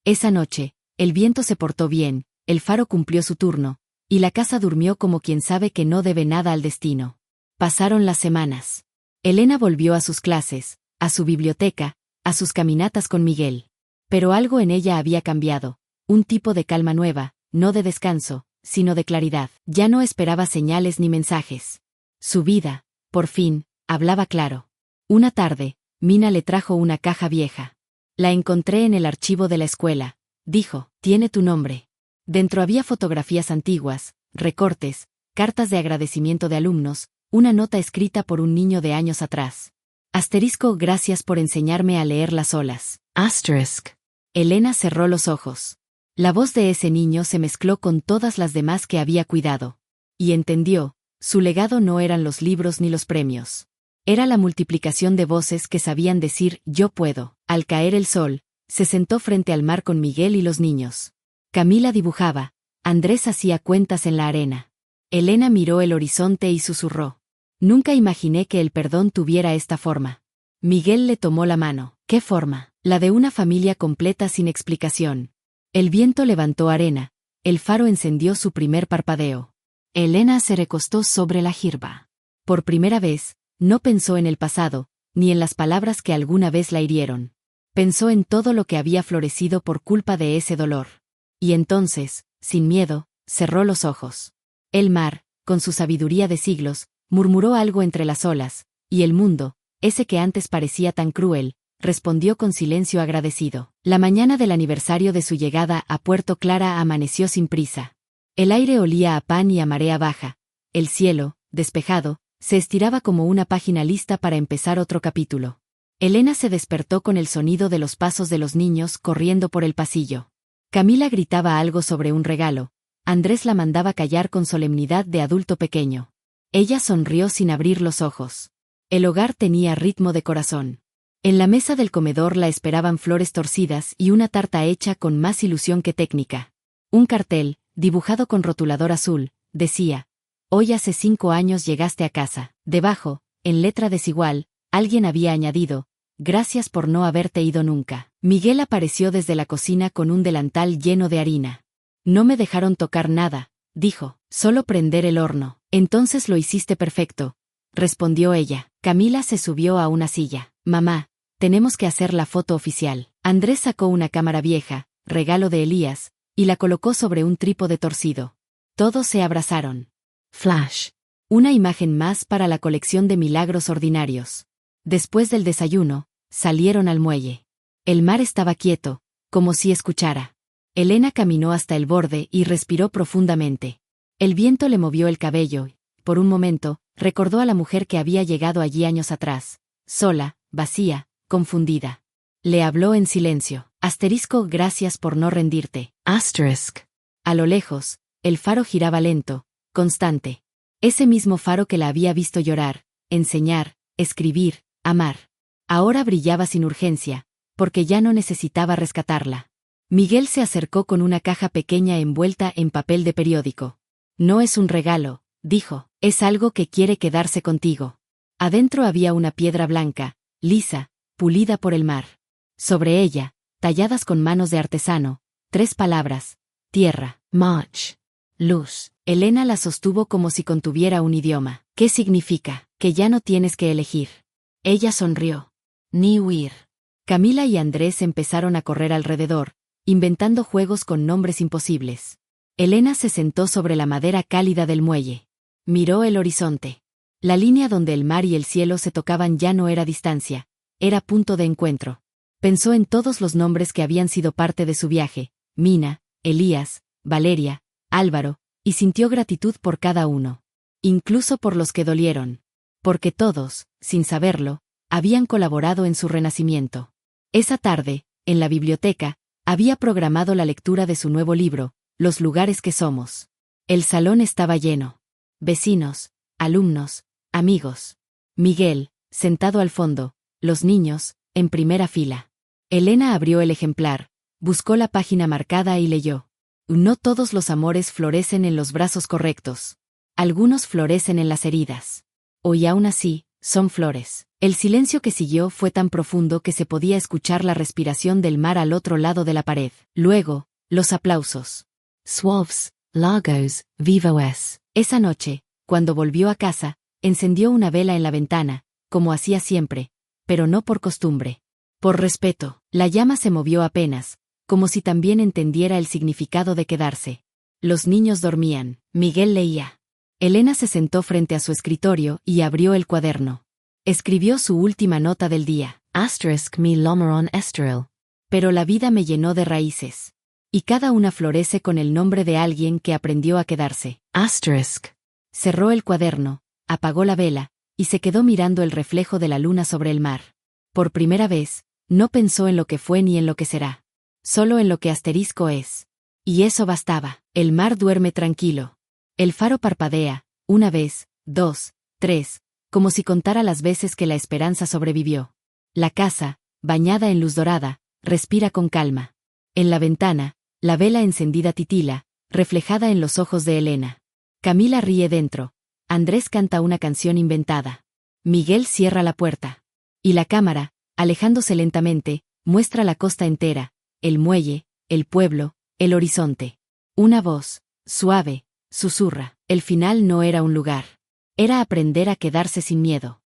Speaker 1: Esa noche, el viento se portó bien, el faro cumplió su turno, y la casa durmió como quien sabe que no debe nada al destino. Pasaron las semanas. Elena volvió a sus clases, a su biblioteca, a sus caminatas con Miguel. Pero algo en ella había cambiado, un tipo de calma nueva, no de descanso, sino de claridad. Ya no esperaba señales ni mensajes. Su vida, por fin, hablaba claro. Una tarde, Mina le trajo una caja vieja. La encontré en el archivo de la escuela, dijo, tiene tu nombre. Dentro había fotografías antiguas, recortes, cartas de agradecimiento de alumnos, una nota escrita por un niño de años atrás. Asterisco, gracias por enseñarme a leer las olas.
Speaker 3: Asterisk.
Speaker 1: Elena cerró los ojos. La voz de ese niño se mezcló con todas las demás que había cuidado. Y entendió, su legado no eran los libros ni los premios. Era la multiplicación de voces que sabían decir yo puedo. Al caer el sol, se sentó frente al mar con Miguel y los niños. Camila dibujaba, Andrés hacía cuentas en la arena. Elena miró el horizonte y susurró. Nunca imaginé que el perdón tuviera esta forma. Miguel le tomó la mano. ¿Qué forma? La de una familia completa sin explicación. El viento levantó arena. El faro encendió su primer parpadeo. Elena se recostó sobre la jirba. Por primera vez, no pensó en el pasado, ni en las palabras que alguna vez la hirieron. Pensó en todo lo que había florecido por culpa de ese dolor. Y entonces, sin miedo, cerró los ojos. El mar, con su sabiduría de siglos, murmuró algo entre las olas, y el mundo, ese que antes parecía tan cruel, respondió con silencio agradecido. La mañana del aniversario de su llegada a Puerto Clara amaneció sin prisa. El aire olía a pan y a marea baja. El cielo, despejado, se estiraba como una página lista para empezar otro capítulo. Elena se despertó con el sonido de los pasos de los niños corriendo por el pasillo. Camila gritaba algo sobre un regalo. Andrés la mandaba callar con solemnidad de adulto pequeño. Ella sonrió sin abrir los ojos. El hogar tenía ritmo de corazón. En la mesa del comedor la esperaban flores torcidas y una tarta hecha con más ilusión que técnica. Un cartel, dibujado con rotulador azul, decía: «Hoy hace 5 años llegaste a casa». Debajo, en letra desigual, alguien había añadido: «Gracias por no haberte ido nunca». Miguel apareció desde la cocina con un delantal lleno de harina. «No me dejaron tocar nada», dijo, «solo prender el horno». «Entonces lo hiciste perfecto», respondió ella. Camila se subió a una silla. «Mamá, tenemos que hacer la foto oficial». Andrés sacó una cámara vieja, regalo de Elías, y la colocó sobre un trípode torcido. Todos se abrazaron. Flash. Una imagen más para la colección de milagros ordinarios. Después del desayuno, salieron al muelle. El mar estaba quieto, como si escuchara. Elena caminó hasta el borde y respiró profundamente. El viento le movió el cabello y, por un momento, recordó a la mujer que había llegado allí años atrás, sola, vacía, confundida. Le habló en silencio. Gracias por no rendirte. A lo lejos, el faro giraba lento, constante. Ese mismo faro que la había visto llorar, enseñar, escribir, amar. Ahora brillaba sin urgencia, porque ya no necesitaba rescatarla. Miguel se acercó con una caja pequeña envuelta en papel de periódico. «No es un regalo», dijo, «es algo que quiere quedarse contigo». Adentro había una piedra blanca, lisa, pulida por el mar. Sobre ella, talladas con manos de artesano, 3 palabras: tierra, march, luz. Elena la sostuvo como si contuviera un idioma. «¿Qué significa?» «Que ya no tienes que elegir». Ella sonrió. «Ni huir». Camila y Andrés empezaron a correr alrededor, inventando juegos con nombres imposibles. Elena se sentó sobre la madera cálida del muelle. Miró el horizonte. La línea donde el mar y el cielo se tocaban ya no era distancia, era punto de encuentro. Pensó en todos los nombres que habían sido parte de su viaje: Mina, Elías, Valeria, Álvaro, y sintió gratitud por cada uno. Incluso por los que dolieron. Porque todos, sin saberlo, habían colaborado en su renacimiento. Esa tarde, en la biblioteca, había programado la lectura de su nuevo libro, Los lugares que somos. El salón estaba lleno. Vecinos, alumnos, amigos. Miguel, sentado al fondo, los niños, en primera fila. Elena abrió el ejemplar, buscó la página marcada y leyó: «No todos los amores florecen en los brazos correctos. Algunos florecen en las heridas. Y aún así, son flores». El silencio que siguió fue tan profundo que se podía escuchar la respiración del mar al otro lado de la pared. Luego, los aplausos. «Suaves, largos, vivos». Esa noche, cuando volvió a casa, encendió una vela en la ventana, como hacía siempre, pero no por costumbre. Por respeto. La llama se movió apenas, como si también entendiera el significado de quedarse. Los niños dormían. Miguel leía. Elena se sentó frente a su escritorio y abrió el cuaderno. Escribió su última nota del día. Mi lomeron estrel. Pero la vida me llenó de raíces. Y cada una florece con el nombre de alguien que aprendió a quedarse. Cerró el cuaderno, apagó la vela, y se quedó mirando el reflejo de la luna sobre el mar. Por primera vez, no pensó en lo que fue ni en lo que será. Solo en lo que es. Y eso bastaba. El mar duerme tranquilo. El faro parpadea, 1 vez, 2, 3, como si contara las veces que la esperanza sobrevivió. La casa, bañada en luz dorada, respira con calma. En la ventana, la vela encendida titila, reflejada en los ojos de Elena. Camila ríe dentro. Andrés canta una canción inventada. Miguel cierra la puerta. Y la cámara, alejándose lentamente, muestra la costa entera, el muelle, el pueblo, el horizonte. Una voz, suave, susurra. El final no era un lugar. Era aprender a quedarse sin miedo.